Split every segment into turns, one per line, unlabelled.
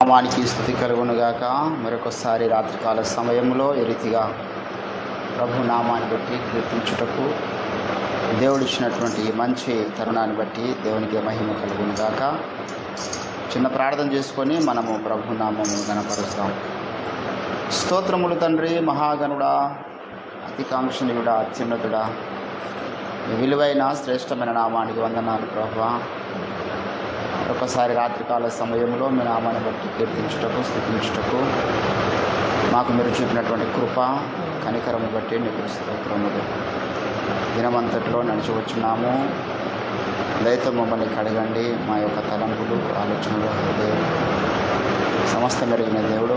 నామానికి స్తుతి కలుగునుగాక. మరొకసారి రాత్రికాల సమయంలో ఈ రీతిగా ప్రభు నామాన్ని బట్టి కీర్తించుటకు దేవుడిచ్చినటువంటి మంచి తరుణాన్ని బట్టి దేవునికి మహిమ కలుగునుగాక. చిన్న ప్రార్థన చేసుకొని మనము ప్రభు నామము గణపరుస్తాం. స్తోత్రములు తండ్రి, మహాగణుడా, అతికాంక్షణీయుడా, అత్యున్నతుడా, విలువైన శ్రేష్టమైన నామానికి వందనాలు ప్రభువా. ఒకసారి రాత్రికాల సమయంలో మీ నామాన్ని బట్టి కీర్తించుటకు స్తుతించుటకు మాకు మీరు చూపినటువంటి కృప కనికరము బట్టి నీకు స్తోత్రములు. దినమంతట్లో నడిచి వచ్చున్నాము. దయతో మమ్మల్ని కడగండి. మా యొక్క తలంపులు, ఆలోచనలు, హృదయం సమస్త మెరుగిన దేవుడు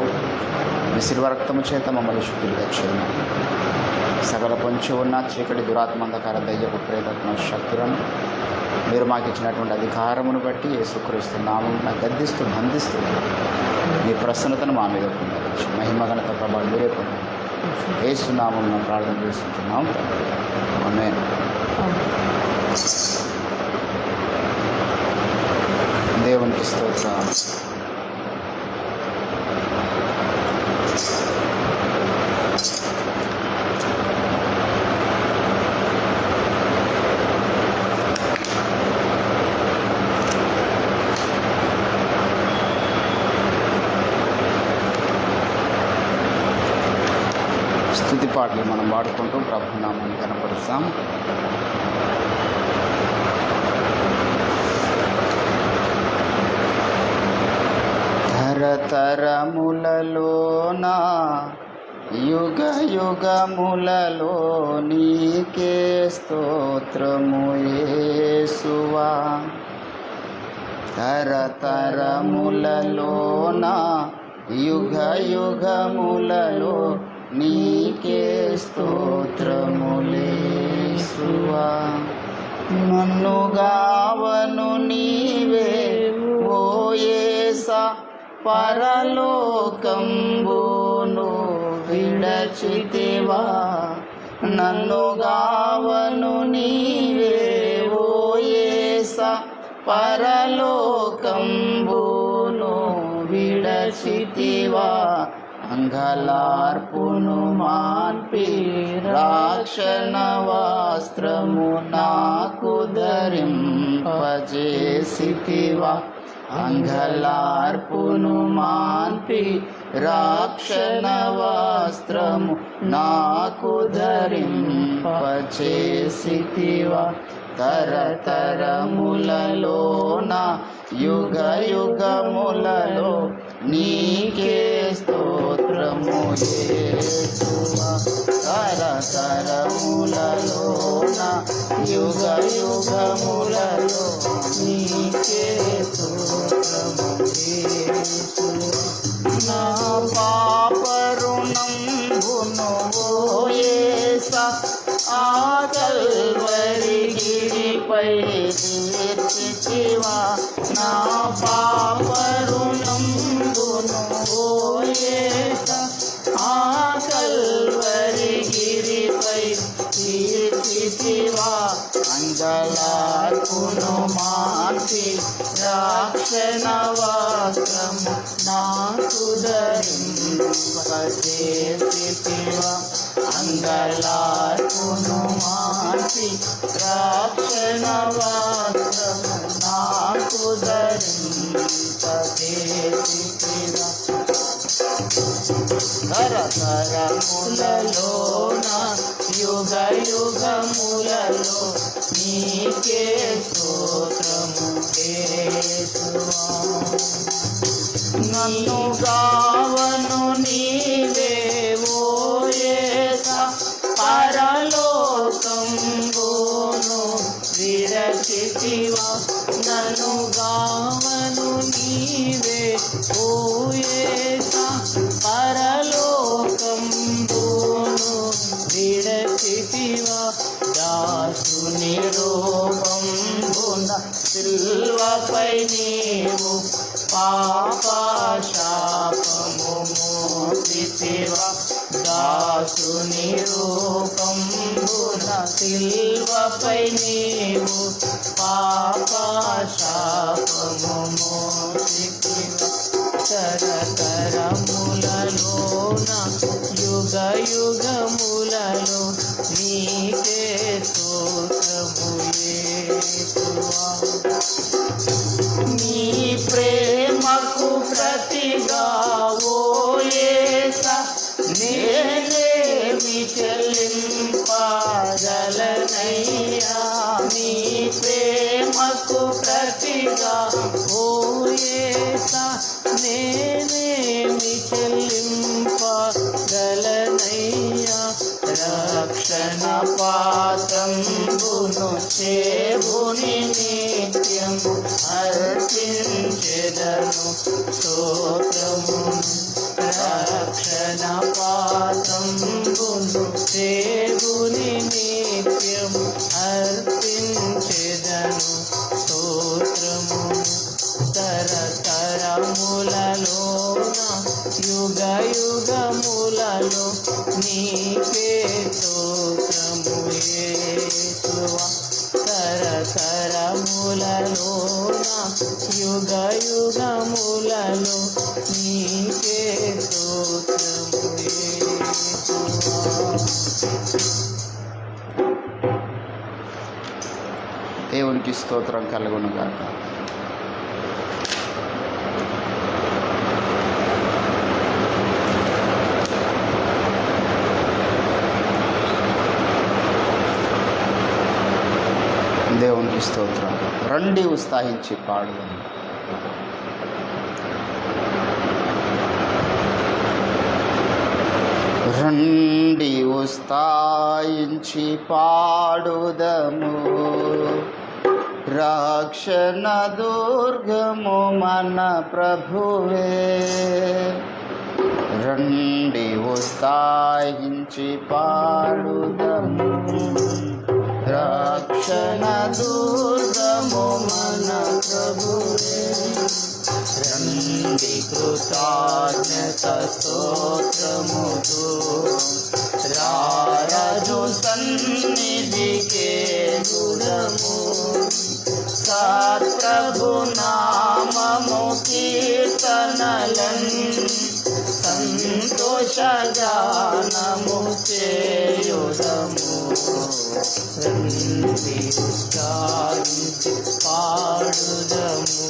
మీ శిల్వ రక్తము చేత మమ్మల్ని శుద్ధిగా చేయను. సకల పొంచి ఉన్న చీకటి దురాత్మంధకార దయ్యపు ప్రేతత్మ శక్తులను మీరు మాకు ఇచ్చినటువంటి అధికారమును బట్టి యేసుక్రీస్తు నామమున గద్దిస్తూ బంధిస్తూ మీ ప్రసన్నతను మా మీద పొందవచ్చు. మహిమగణత ప్రభావం మీరే పొందాలి. యేసు నామమున ప్రార్థన చేస్తున్నాం. ఆమేన్. దేవునికి స్తోత్రం. స్తుతి పాటలు మనం పాడుకుంటూ ప్రభునామాన్ని కనపరుస్తాం. తరతరములలోన యుగ యుగములలో నీకే స్తోత్రము యేసువా. తరతరములలోన యుగ యుగములలో నీకే స్తోత్రములేసువా. నన్ను గావను నీవే ఓ యేసా, పరలోకంబును విడచితివా. నన్ను గావను నీవే ఓ యేసా, పరలోకంబును విడచితివా. అంగలార్పును మాన్పి రాక్షణ వస్త్రము నాకు ధరింపజేసితివా. అంగలార్పును మాన్పి రాక్షణ వస్త్రము నాకు ధరింపజేసితివా. తరతరములలోన యుగ యుగములలో నీకే స్తోత్రము యేసువా. తరతరములలోన యుగ యుగములలో నీకే స్తోత్రము యేసువా. నా పాప రుణంబును ఓ యేసా, ఆ కల్వరి గిరిపై తీర్చితివా. నా పాప రుణంబును ఓ యేసా, ఆ కల్వరి గిరిపై తీర్చితివా. అంగలార్పును మాన్పి రాక్షణ వస్త్రము నాకు ధరింపజేసితివా. అంగలార్పును మాన్పి రాక్షణ వస్త్రము నాకు ధరింపజేసితివా. తరతరములలోన యుగ యుగములలో నీకే స్తోత్రము యేసువా. నన్ను గావను నీవే ఓ యేసా, పరలోకంబును విరచితివా. నన్ను గావను నీవే ఓ యేసా, పరలోకంబును విరచితివా. దాసుని రూపంబున సిల్వపై నీవు పాప శాపము మోసితివా. దాసుని రూపంబున సిల్వపై నీవు పాప శాపము మోసితివా.
తరతరములలోన యుగ యుగములలో నీకే స్తోత్రము యేసువా. నీ ప్రేమకు ప్రతిగా ఓ యేసా నేనేమి చెల్లింపగలనయ్యా. నీ ప్రేమకు ప్రతిగా ఓ యేసా నేనేమి చెల్లింపగలనయ్యా. రక్షణ పాత్రంబును చేబుని నిత్యం అర్పించెదను స్తోత్రమును. రక్షణ పాత్రంబును చేబుని నిత్యం అర్పించెదను స్తోత్రమును. తరతరములలోన యుగ యుగములలో నీకే స్తోత్రము యేసువా. తరతరములలోన యుగ యుగములలో నీకే స్తోత్రము యేసువా.
దేవునికి స్తోత్రం కలుగును గాక. దేవునికి స్తోత్రం. రండి ఉత్సాహించి పాడుదాం. రండి ఉత్సాహించి పాడుదము, రక్షణ దుర్గము మన ప్రభువే. రండి ఉత్సాహించి పాడుదము, రక్షణ దుర్గము మన ప్రభువే. రండి కృతజ్ఞత స్తోత్రముతో రారాజు సన్నిధికే గుణము. సత్ప్రభు నామము కీర్తనలన్ సంతోషగానము చేయుదము. రండి ఉత్సాహించి పాడుదము,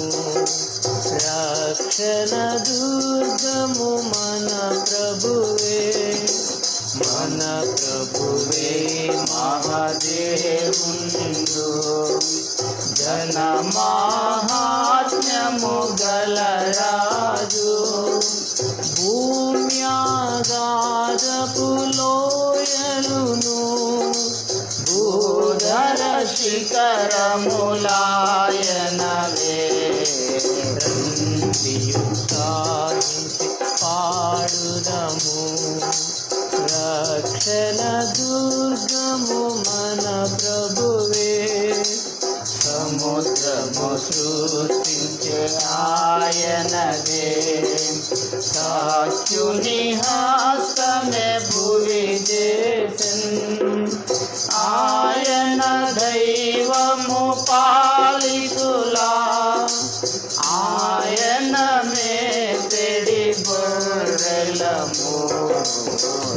రక్షణ దుర్గము మన ప్రభువే. మన ప్రభువే మహాదేవుండు, జన మహాత్మ్యము గల రాజు. భూమ్యాగాధపు లోయలును భూధర శిఖరములాయనవే. రండి ఉత్సాహించి పాడుదము, రక్షణ దుర్గము మన ప్రభువే. సముద్రము సృష్టించే ఆయనదే, సాక్షుని హస్తమే భువి చేసెన్. ఆయన దైవము పాలితులా, ఆయన మేపెడి గొర్రెలము.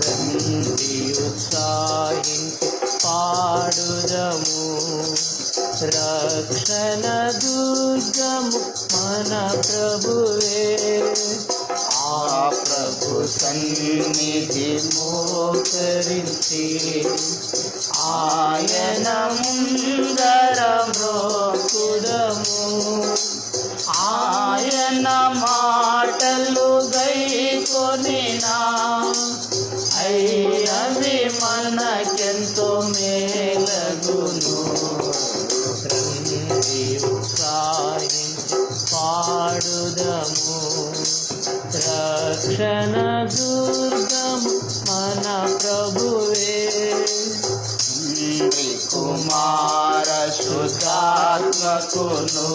రండి ఉత్సాహించి పాడుదము, రక్షణ దుర్గము మన ప్రభువే. ఆ ప్రభు సన్నిధి మోకరించి ఆయన ముందర మ్రోకుదము. ఆయన మాటలు గైకొనినా అవి మనకెంతో మేలగును. రండి ఉత్సాహించి పాడుదము, రక్షణ దుర్గము మన ప్రభువే. కుమార శుద్ధాత్మకును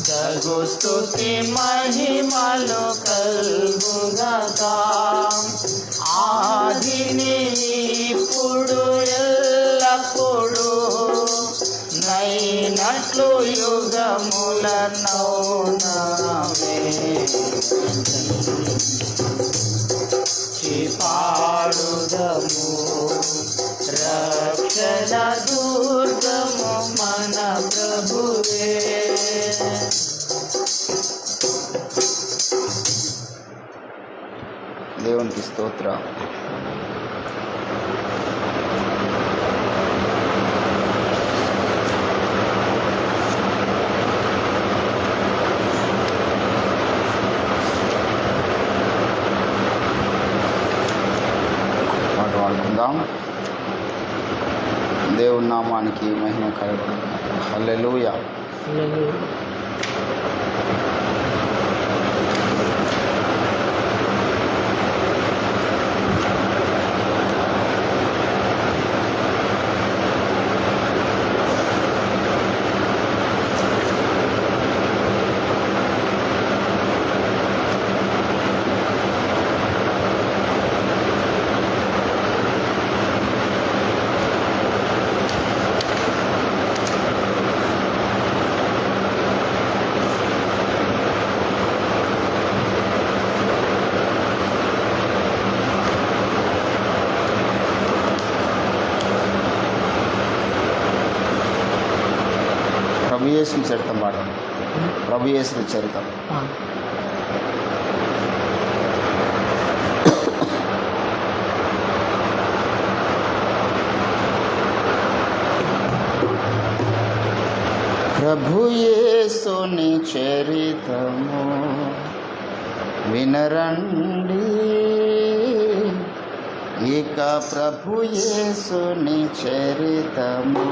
జగు స్తుతి మహిమలు కల్గుగాక. ఆదిని ఇప్పుడు ఎల్లప్పుడు నైనట్లు యుగముల నౌ
పాడుదము రక్షణ దుర్గము మన ప్రభువే.
దేవునికి స్తోత్రం. పాట పాడుకుందాం. దేవుని నామానికి మహిమ కలుగును. హల్లెలూయా. ప్రభు యేసు చరితం పాడండి. ప్రభు యేసు చరితం. ప్రభు యేసుని చరితము వినరండి, ఇక ప్రభు యేసుని చరితము.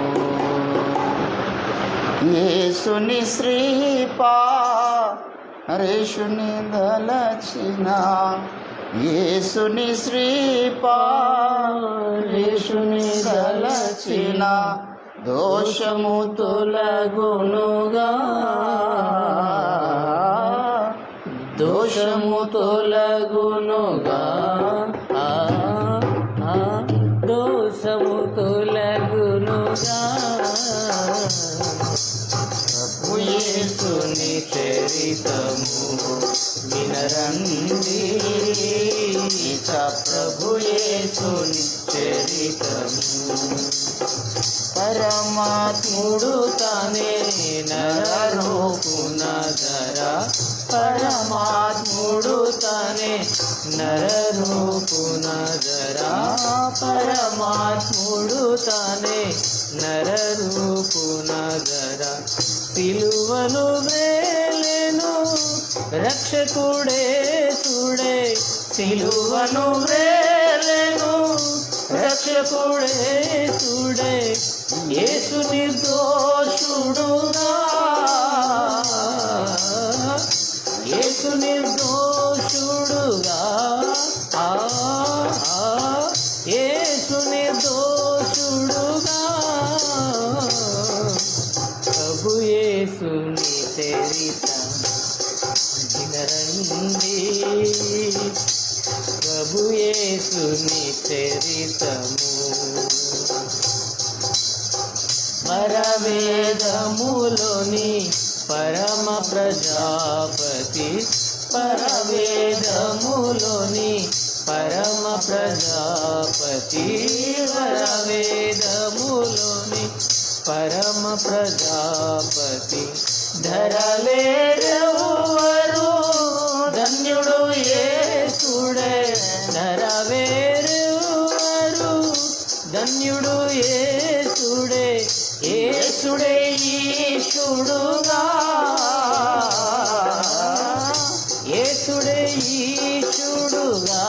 యేసుని శ్రీపారేషుని దలచిన, యేసుని శ్రీపారేషుని దలచిన దోషము తొలగునుగా, దోషము తొలగునుగా,
దోషము తొలగునుగా.
ప్రభు యేసుని చరితము వినరండి, ఇక ప్రభు యేసుని చరితము.
పరమాత్ముడు తానే నరరూపున ధర, పరమాత్ముడు తానే నరరూపున ధర, పరమాత్ముడు తానే నరరూపున ధర. సిలువను వేలెను రక్షకుడే సుడే, సిలువను వేలెను రక్షకుడే సుడే. యేసు నిర్దోషుడుగా, యేసు నిర్దోషుడుగా, యేసు నిర్దోషుడుగా. ప్రభు యేసుని చరిత వినరండి, ప్రభు యేసుని చరితము. పరవేదములోని పరమ ప్రజాపతి, పరవేదములోని పరమ ప్రజాపతి, పరవేదములోని పరమ ప్రజాపతి. ధరవేరెవ్వరు ధన్యుడు యేసుడే, ధరవేరెవ్వరు ధన్యుడు యేసుడే. యేసుడే ఈశుడుగా, యేసుడే ఈశుడుగా,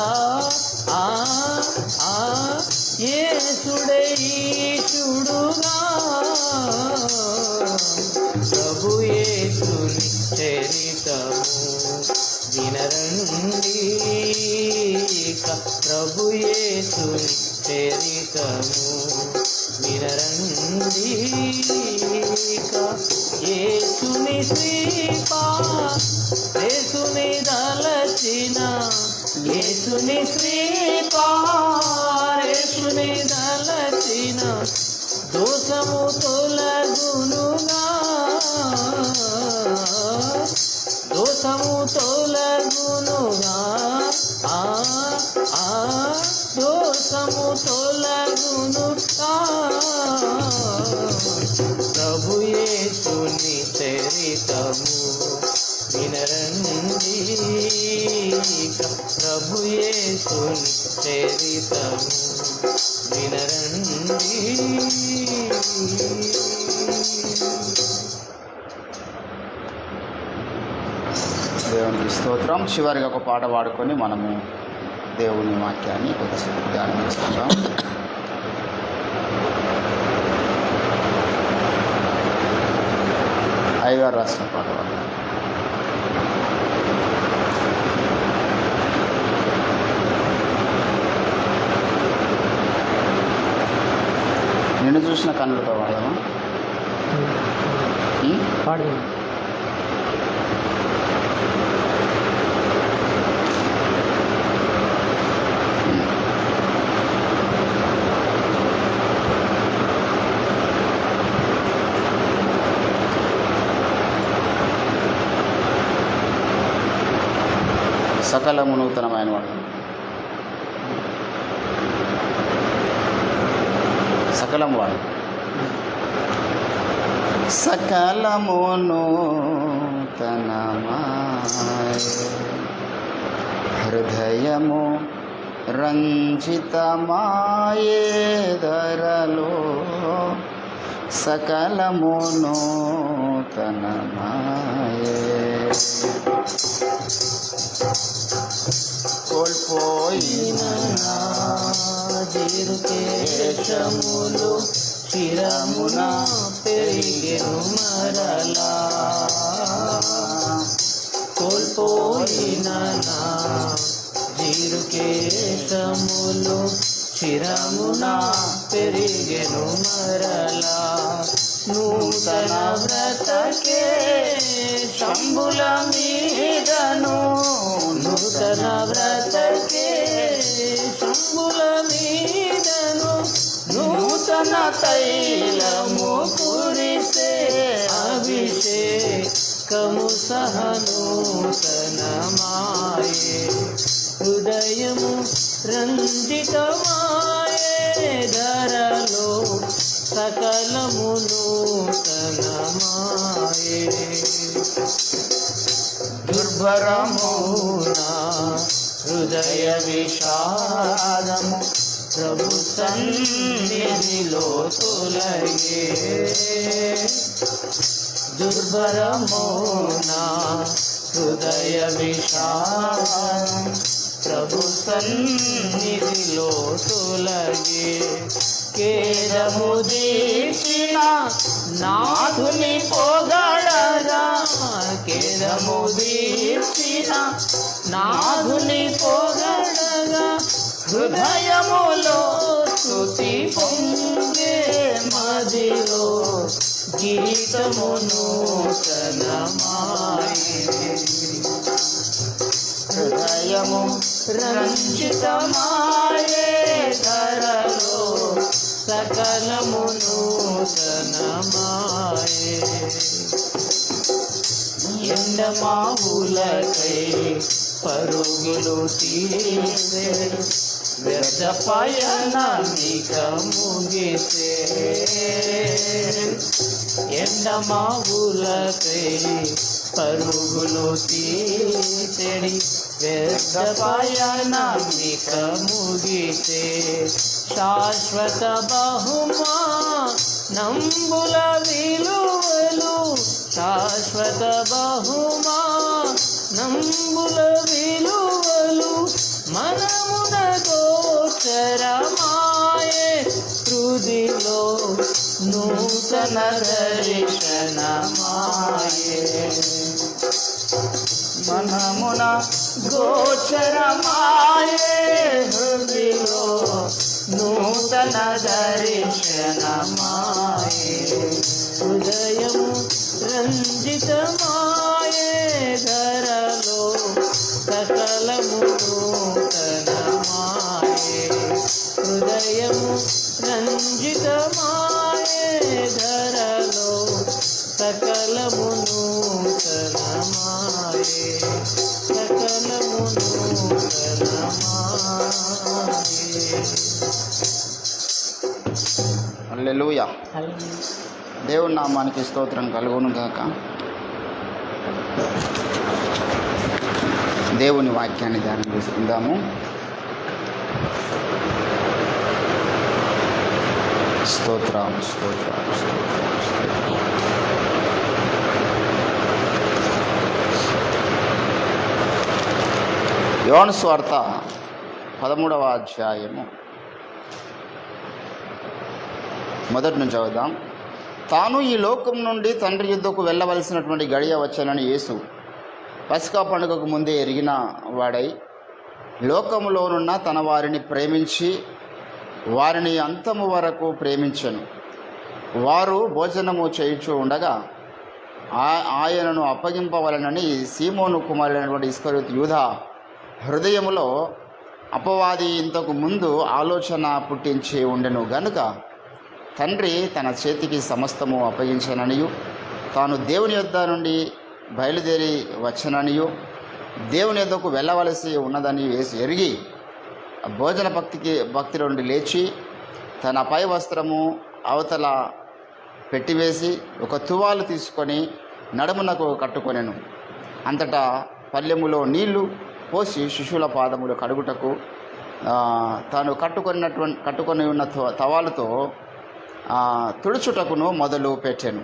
యేసుడే ఈశుడుగా. ప్రభు యేసుని చరితము వినరండి, ప్రభు యేసుని చరితము వినరండి. యేసుని యేసుని దలచిన, యేసుని యేసుని దలచిన దోషము తొలగునుగా, తొలగునుగా దోషము తొలగునుగా ప్రభు యేసుని చరితము వినరండి ప్రభు యేసుని చరితము వినరండి
దేవునికి స్తోత్రం. చివరిగా ఒక పాట పాడుకొని మనము దేవుని వాక్యాన్ని కొద్దిసేపు ధ్యానం చేసుకుందాం. అయ్యగారు రాసిన పాట పాడదాం. నిన్ను చూసిన కన్నులతో వాడదామా?
పాడదాం.
సకలము నూతనమైన వాడు, సకలం వాడు, సకలము నూతనమాయె, హృదయము రంజితమాయే ధరలో, సకలము నూతనమాయే. కోల్పోయిన
జీరుకేశములు చిరమున పెరిగెను మరలా, కోల్పోయిన జీరుకేశములు చిరమున పెరిగెను మరలా, నూతన వ్రతకే శంభుల మీదను, నూతన వ్రతకే శంభుల మీదను, నూతన తైలము కురిసే అభిషేకము సహనూతనమాయే, హృదయము రంజితమాయే ధరలో, సకలము నూతనమాయే. దుర్భరమునా హృదయ విషాదము ప్రభు సన్నిధిలో తొలగే, దుర్భరమునా హృదయ విషాదం ప్రభు సన్నిధిలో తొలగే, కేరము దీచిన నాథుని పొగడరా, కేరము దీచిన నాథుని పొగడగా, హృదయములో స్తుతి పొంగే మదిలో గీతము నూతనమాయే, హృదయము రంజితమాయే ధరలో, సకలము నూతనమాయే. ఎండమావులకై పరుగులు తీసే వ్యర్థ పయనమిక ముగిసే, ఎండమావులకై పరుగులు తీసెడి వ్యర్థ పయనమిక ముగిసే, శాశ్వత బహుమానంబుల విలువలు, శాశ్వత బహుమానంబుల విలువలు మనమున గోచరమాయే, హృదిలో నూతన దర్శనమాయే, మనమున గోచరమాయే, హృదిలో నూతన దర్శనమాయే, హృదయము రంజితమాయే ధరలో, సకలము నూతనమాయే, హృదయము రంజితమాయే ధరలో, సకలము నూతనమాయే.
హల్లెలూయా. దేవుని నామానికి స్తోత్రం కలుగును గాక. దేవుని వాక్యాన్ని ధ్యానం చేసుకుందాము. స్తోత్రం స్తోత్రం స్తోత్రం స్తోత్రం. యోహాను సువార్త 13వ అధ్యాయము మొదటి నుంచి చదువుదాం. తాను ఈ లోకం నుండి తండ్రి యుద్ధకు వెళ్ళవలసినటువంటి గడియ వచ్చానని యేసు పస్కా పండుగకు ముందే ఎరిగిన వాడై లోకములోనున్న తన వారిని ప్రేమించి వారిని అంతము వరకు ప్రేమించెను. వారు భోజనము చేయుచూ ఉండగా ఆయనను అప్పగింపవలనని సీమోను కుమారుడైనటువంటి ఇస్కరియోతు యూదా హృదయములో అపవాది ఇంతకు ముందు ఆలోచన పుట్టించి ఉండెను గనుక తండ్రి తన చేతికి సమస్తము అప్పగించననియు తాను దేవుని యొద్ద నుండి బయలుదేరి వచ్చననియు దేవుని యొద్దకు వెళ్ళవలసి ఉన్నదని యేసు ఎరిగి భోజన భక్తి నుండి లేచి తన పై వస్త్రము అవతల పెట్టివేసి ఒక తువాలు తీసుకొని నడుమునకు కట్టుకొనెను. అంతటా పల్లెములో నీళ్లు పోసి శిశువుల పాదములు కడుగుటకు తాను కట్టుకొని ఉన్న తవాలుతో తుడుచుటకును మొదలు పెట్టాను.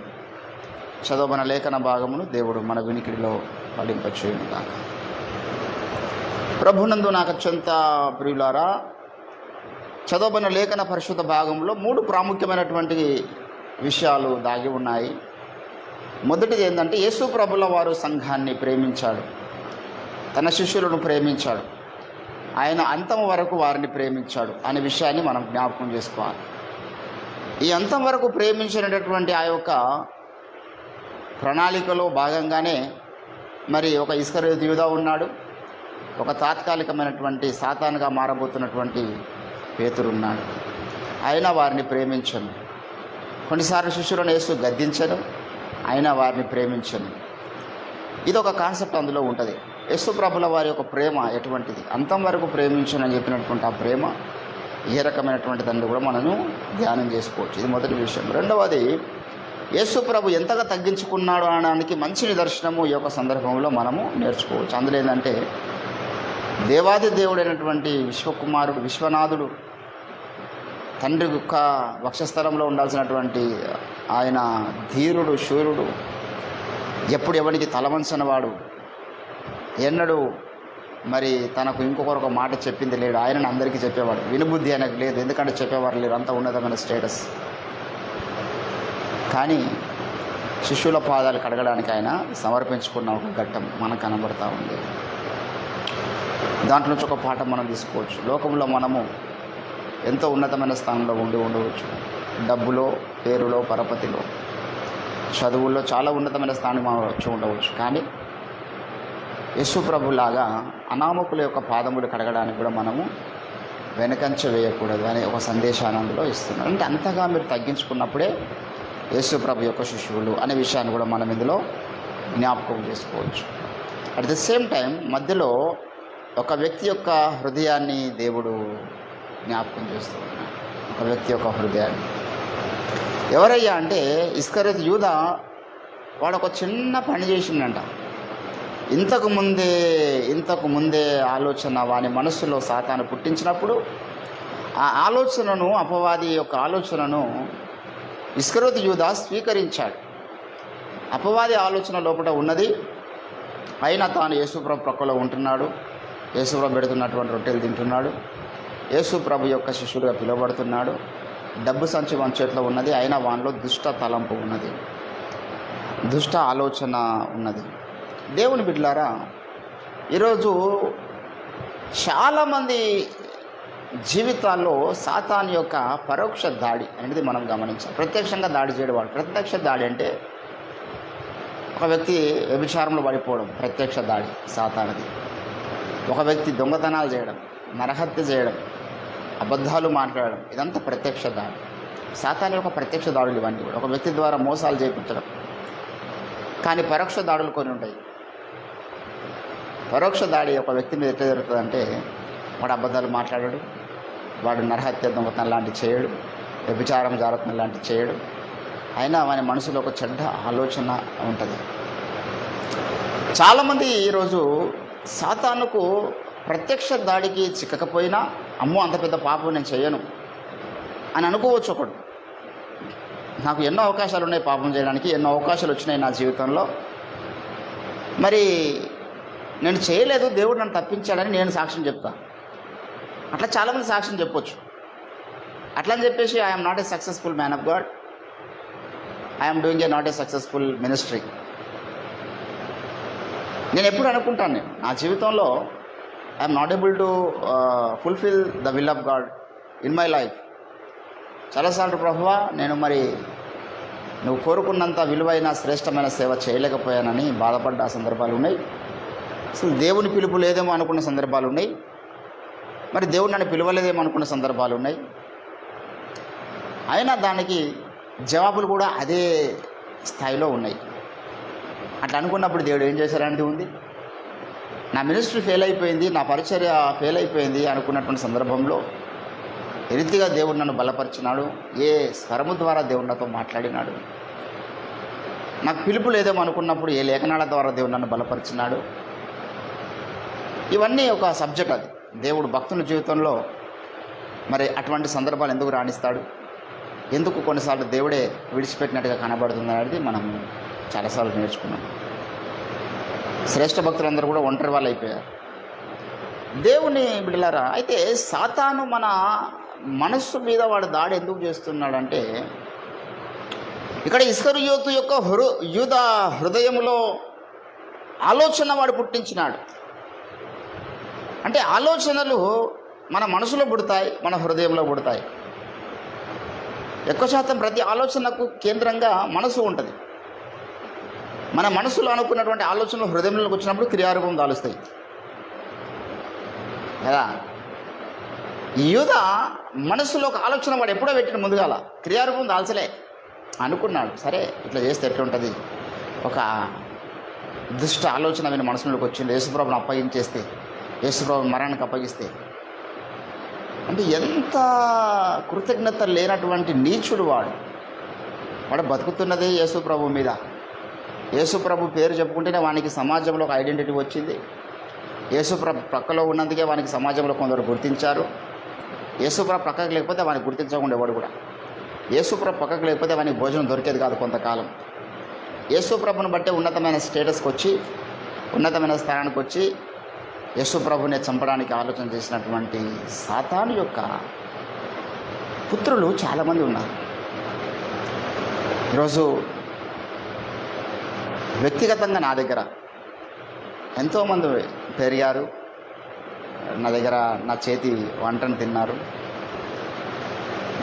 చదవబడిన లేఖన భాగమును దేవుడు మన వినికిడిలో ఫలింపచేయును గాక. ప్రభునందు నాకు అత్యంత ప్రియులారా, చదవబడిన లేఖన పరిశుద్ధ భాగంలో 3 ప్రాముఖ్యమైనటువంటి విషయాలు దాగి ఉన్నాయి. మొదటిది ఏంటంటే, యేసు ప్రభుల వారు సంఘాన్ని ప్రేమించాడు, తన శిష్యులను ప్రేమించాడు, ఆయన అంతం వరకు వారిని ప్రేమించాడు అనే విషయాన్ని మనం జ్ఞాపకం చేసుకోవాలి. ఈ అంతం వరకు ప్రేమించినటువంటి ఆ యొక్క ప్రణాళికలో భాగంగానే మరి ఒక ఇస్కరియోతు యూదా ఉన్నాడు, ఒక తాత్కాలికమైనటువంటి సాతానుగా మారబోతున్నటువంటి పేతురు ఉన్నాడు. అయినా వారిని ప్రేమించను. కొన్నిసార్లు శిష్యులను యేసు గద్దించను, అయినా వారిని ప్రేమించను. ఇది ఒక కాన్సెప్ట్ అందులో ఉంటుంది. యేసు ప్రభుల వారి యొక్క ప్రేమ ఎటువంటిది, అంతం వరకు ప్రేమించనని చెప్పినటువంటి ఆ ప్రేమ ఏ రకమైనటువంటి దాన్ని కూడా మనము ధ్యానం చేసుకోవచ్చు. ఇది మొదటి విషయం. రెండవది, యేసు ప్రభు ఎంతగా తగ్గించుకున్నాడు అనడానికి మంచి నిదర్శనము ఈ యొక్క సందర్భంలో మనము నేర్చుకోవచ్చు. అందులో ఏంటంటే, దేవాది దేవుడైనటువంటి విశ్వకుమారుడు, విశ్వనాథుడు, తండ్రి యొక్క వక్షస్థలంలో ఉండాల్సినటువంటి ఆయన ధీరుడు, శూరుడు, ఎప్పుడు ఎవరికి తలవంచనవాడు, ఎన్నడూ మరి తనకు ఇంకొకరు ఒక మాట చెప్పింది లేడు. ఆయనను అందరికీ చెప్పేవాడు. వినుబుద్ధి ఆయనకు లేదు, ఎందుకంటే చెప్పేవారు లేరు, అంత ఉన్నతమైన స్టేటస్. కానీ శిష్యుల పాదాలు కడగడానికి ఆయన సమర్పించుకున్న ఒక ఘట్టం మనకు కనబడతా ఉంది. దాంట్లో నుంచి ఒక పాఠం మనం తీసుకోవచ్చు. లోకంలో మనము ఎంతో ఉన్నతమైన స్థానంలో ఉండవచ్చు. డబ్బులో, పేరులో, పరపతిలో, చదువుల్లో చాలా ఉన్నతమైన స్థానం మనం వచ్చి ఉండవచ్చు. కానీ యేసు ప్రభులాగా అనామకుల యొక్క పాదములు కడగడానికి కూడా మనము వెనకంచ వేయకూడదు అనే ఒక సందేశాన్ని అందులో ఇస్తున్నారు. అంటే అంతగా మీరు తగ్గించుకున్నప్పుడే యేసు ప్రభు యొక్క శిష్యువులు అనే విషయాన్ని కూడా మనం ఇందులో జ్ఞాపకం చేసుకోవచ్చు. అట్ ద సేమ్ టైం మధ్యలో ఒక వ్యక్తి యొక్క హృదయాన్ని దేవుడు జ్ఞాపకం చేస్తూ ఉన్నాడు. ఒక వ్యక్తి యొక్క హృదయాన్ని ఎవరయ్యా అంటే, ఇస్కరియోతు యూదా. వాడు ఒక చిన్న పని చేసిండంట. ఇంతకు ముందే ఆలోచన వాని మనస్సులో సాతాను పుట్టించినప్పుడు ఆ ఆలోచనను, అపవాది యొక్క ఆలోచనను ఇస్కరియోతు యూదా స్వీకరించాడు. అపవాది ఆలోచన లోపల ఉన్నది. అయినా తాను యేసుప్రభు ప్రక్కలో ఉంటున్నాడు, యేసుప్రభు పెడుతున్నటువంటి రొట్టెలు తింటున్నాడు, యేసుప్రభు యొక్క శిష్యుడిగా పిలువబడుతున్నాడు. డబ్బు సంచి మన చేతిలో ఉన్నది, అయినా వానిలో దుష్ట తలంపు ఉన్నది, దుష్ట ఆలోచన ఉన్నది. దేవుని బిడ్డలారా, ఈరోజు చాలామంది జీవితాల్లో సాతాను యొక్క పరోక్ష దాడి అనేది మనం గమనించాలి. ప్రత్యక్షంగా దాడి చేయడం. ప్రత్యక్ష దాడి అంటే ఒక వ్యక్తి వ్యభిచారంలో పడిపోవడం ప్రత్యక్ష దాడి సాతానుది. ఒక వ్యక్తి దొంగతనాలు చేయడం, నరహత్య చేయడం, అబద్ధాలు మాట్లాడడం, ఇదంతా ప్రత్యక్ష దాడి. సాతాను యొక్క ప్రత్యక్ష దాడులు ఇవన్నీ కూడా. ఒక వ్యక్తి ద్వారా మోసాలు చేయించడం. కానీ పరోక్ష దాడులు కొన్ని ఉంటాయి. పరోక్ష దాడి ఒక వ్యక్తి మీద ఎట్లా జరుగుతుందంటే, వాడు అబద్ధాలు మాట్లాడాడు, వాడు నరహత్య దొంగతనం లాంటివి చేయడు, వ్యభిచారం జాగ్రత్తం లాంటివి చేయడు, అయినా వాని మనసులో ఒక చెడ్డ ఆలోచన ఉంటుంది. చాలామంది ఈరోజు సాతానుకు ప్రత్యక్ష దాడికి చిక్కకపోయినా, అమ్మో అంత పెద్ద పాపం నేను చేయను అని అనుకోవచ్చు. ఒకడు, నాకు ఎన్నో అవకాశాలు ఉన్నాయి పాపం చేయడానికి, ఎన్నో అవకాశాలు వచ్చినాయి నా జీవితంలో, మరి నేను చేయలేదు, దేవుడు నన్ను తప్పించాడని నేను సాక్ష్యం చెప్తా. అట్లా చాలామంది సాక్ష్యం చెప్పొచ్చు. అట్లా అని చెప్పేసి I'm not a successful man of God, I'm doing a not a successful ministry. నేను ఎప్పుడు అనుకుంటాను, నేను నా జీవితంలో I'm not able to fulfil the will of God in my life. చాలాసార్లు ప్రభువా, నేను మరి నువ్వు కోరుకున్నంత విలువైన శ్రేష్టమైన సేవ చేయలేకపోయానని బాధపడ్డ సందర్భాలు ఉన్నాయి. అసలు దేవుని పిలుపు లేదేమో అనుకున్న సందర్భాలు ఉన్నాయి, మరి దేవుడు నన్ను పిలవలేదేమో అనుకున్న సందర్భాలు ఉన్నాయి. అయినా దానికి జవాబులు కూడా అదే స్థాయిలో ఉన్నాయి. అట్లా అనుకున్నప్పుడు దేవుడు ఏం చేశారనేది ఉంది. నా మినిస్ట్రీ ఫెయిల్ అయిపోయింది, నా పరిచర్య ఫెయిల్ అయిపోయింది అనుకున్నటువంటి సందర్భంలో ఏ రీతిగా దేవుడు నన్ను బలపరిచినాడు, ఏ స్వరము ద్వారా దేవుడు నాతో మాట్లాడినాడు, నాకు పిలుపు లేదేమో అనుకున్నప్పుడు ఏ లేఖనాల ద్వారా దేవుడు నన్ను బలపరిచినాడు. ఇవన్నీ ఒక సబ్జెక్ట్. అది దేవుడు భక్తుల జీవితంలో మరి అటువంటి సందర్భాలు ఎందుకు రాణిస్తాడు, ఎందుకు కొన్నిసార్లు దేవుడే విడిచిపెట్టినట్టుగా కనబడుతుంది అనేది మనం చాలాసార్లు నేర్చుకున్నాం. శ్రేష్ఠ భక్తులందరూ కూడా ఒంటరి వాళ్ళు అయిపోయారు. దేవుని బిడ్డలారా, అయితే సాతాను మన మనస్సు మీద వాడు దాడి ఎందుకు చేస్తున్నాడంటే, ఇక్కడ ఇస్కరియోతు యొక్క యూద హృదయములో ఆలోచన వాడు పుట్టించినాడు. అంటే ఆలోచనలు మన మనసులో పుడతాయి, మన హృదయంలో పుడతాయి. ఎక్కువ శాతం ప్రతి ఆలోచనకు కేంద్రంగా మనసు ఉంటుంది. మన మనసులో అనుకున్నటువంటి ఆలోచనలు హృదయంలోకి వచ్చినప్పుడు క్రియారూపం దాలుస్తాయి కదా. యూద మనసులో ఒక ఆలోచన వాడు ఎప్పుడో పెట్టిన ముందుగాల క్రియారూపం దాల్చలే, అనుకున్నాడు సరే ఇట్లా చేస్తే ఎట్లుంటుంది, ఒక దుష్ట ఆలోచన వీని మనసులోకి వచ్చింది, యేసుప్రభుని అప్పగించేస్తే, యేసుప్రభు మరణానికి అప్పగిస్తే. అంటే ఎంత కృతజ్ఞత లేనటువంటి నీచుడు వాడు. వాడు బతుకుతున్నది యేసుప్రభు మీద. యేసుప్రభు పేరు చెప్పుకుంటేనే వానికి సమాజంలో ఒక ఐడెంటిటీ వచ్చింది. యేసుప్రభు ప్రక్కలో ఉన్నందుకే వానికి సమాజంలో కొందరు గుర్తించారు. యేసుప్రభు ప్రక్కకు లేకపోతే వానికి గుర్తించకుండా ఎవడు కూడా. యేసుప్రభు పక్కకు లేకపోతే వానికి భోజనం దొరికేది కాదు కొంతకాలం. యేసుప్రభుని బట్టే ఉన్నతమైన స్టేటస్కి వచ్చి, ఉన్నతమైన స్థానానికి వచ్చి యేసుప్రభుని చంపడానికి ఆలోచన చేసినటువంటి సాతాను యొక్క పుత్రులు చాలామంది ఉన్నారు. ఈరోజు వ్యక్తిగతంగా నా దగ్గర ఎంతోమంది పెరిగారు, నా దగ్గర నా చేతి వంటను తిన్నారు,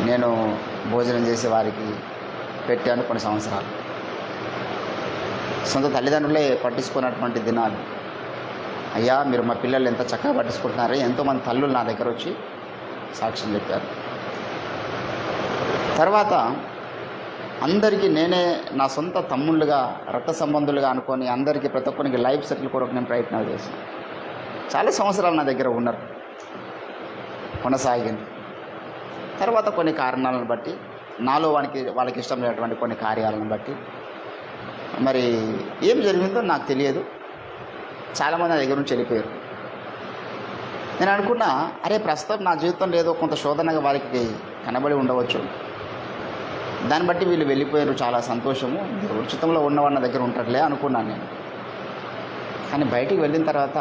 నేను భోజనం చేసి వారికి పెట్టాను కొన్ని సంవత్సరాలు. సొంత తల్లిదండ్రులే పట్టించుకున్నటువంటి దినాలు. అయ్యా మీరు మా పిల్లలు ఎంత చక్కగా పట్టించుకుంటున్నారు, ఎంతోమంది తల్లులు నా దగ్గర వచ్చి సాక్ష్యం చెప్పారు. తర్వాత అందరికీ నేనే నా సొంత తమ్ముళ్ళుగా, రక్త సంబంధులుగా అనుకొని అందరికీ ప్రతి ఒక్కరికి లైఫ్ సెటిల్ కొరకు నేను ప్రయత్నాలు చేశాను. చాలా సంవత్సరాలు నా దగ్గర ఉన్నారు, కొనసాగింది. తర్వాత కొన్ని కారణాలను బట్టి, నాలో వాళ్ళకి ఇష్టం లేనటువంటి కొన్ని కార్యాలను బట్టి మరి ఏం జరిగిందో నాకు తెలియదు, చాలామంది నా దగ్గర నుంచి వెళ్ళిపోయారు. నేను అనుకున్నా, అరే ప్రస్తుతం నా జీవితంలో ఏదో కొంత శోధనగా వారికి కనబడి ఉండవచ్చు, దాన్ని బట్టి వీళ్ళు వెళ్ళిపోయారు, చాలా సంతోషము, ఉచితంలో ఉన్నవాళ్ళ దగ్గర ఉంటారులే అనుకున్నాను నేను. కానీ బయటికి వెళ్ళిన తర్వాత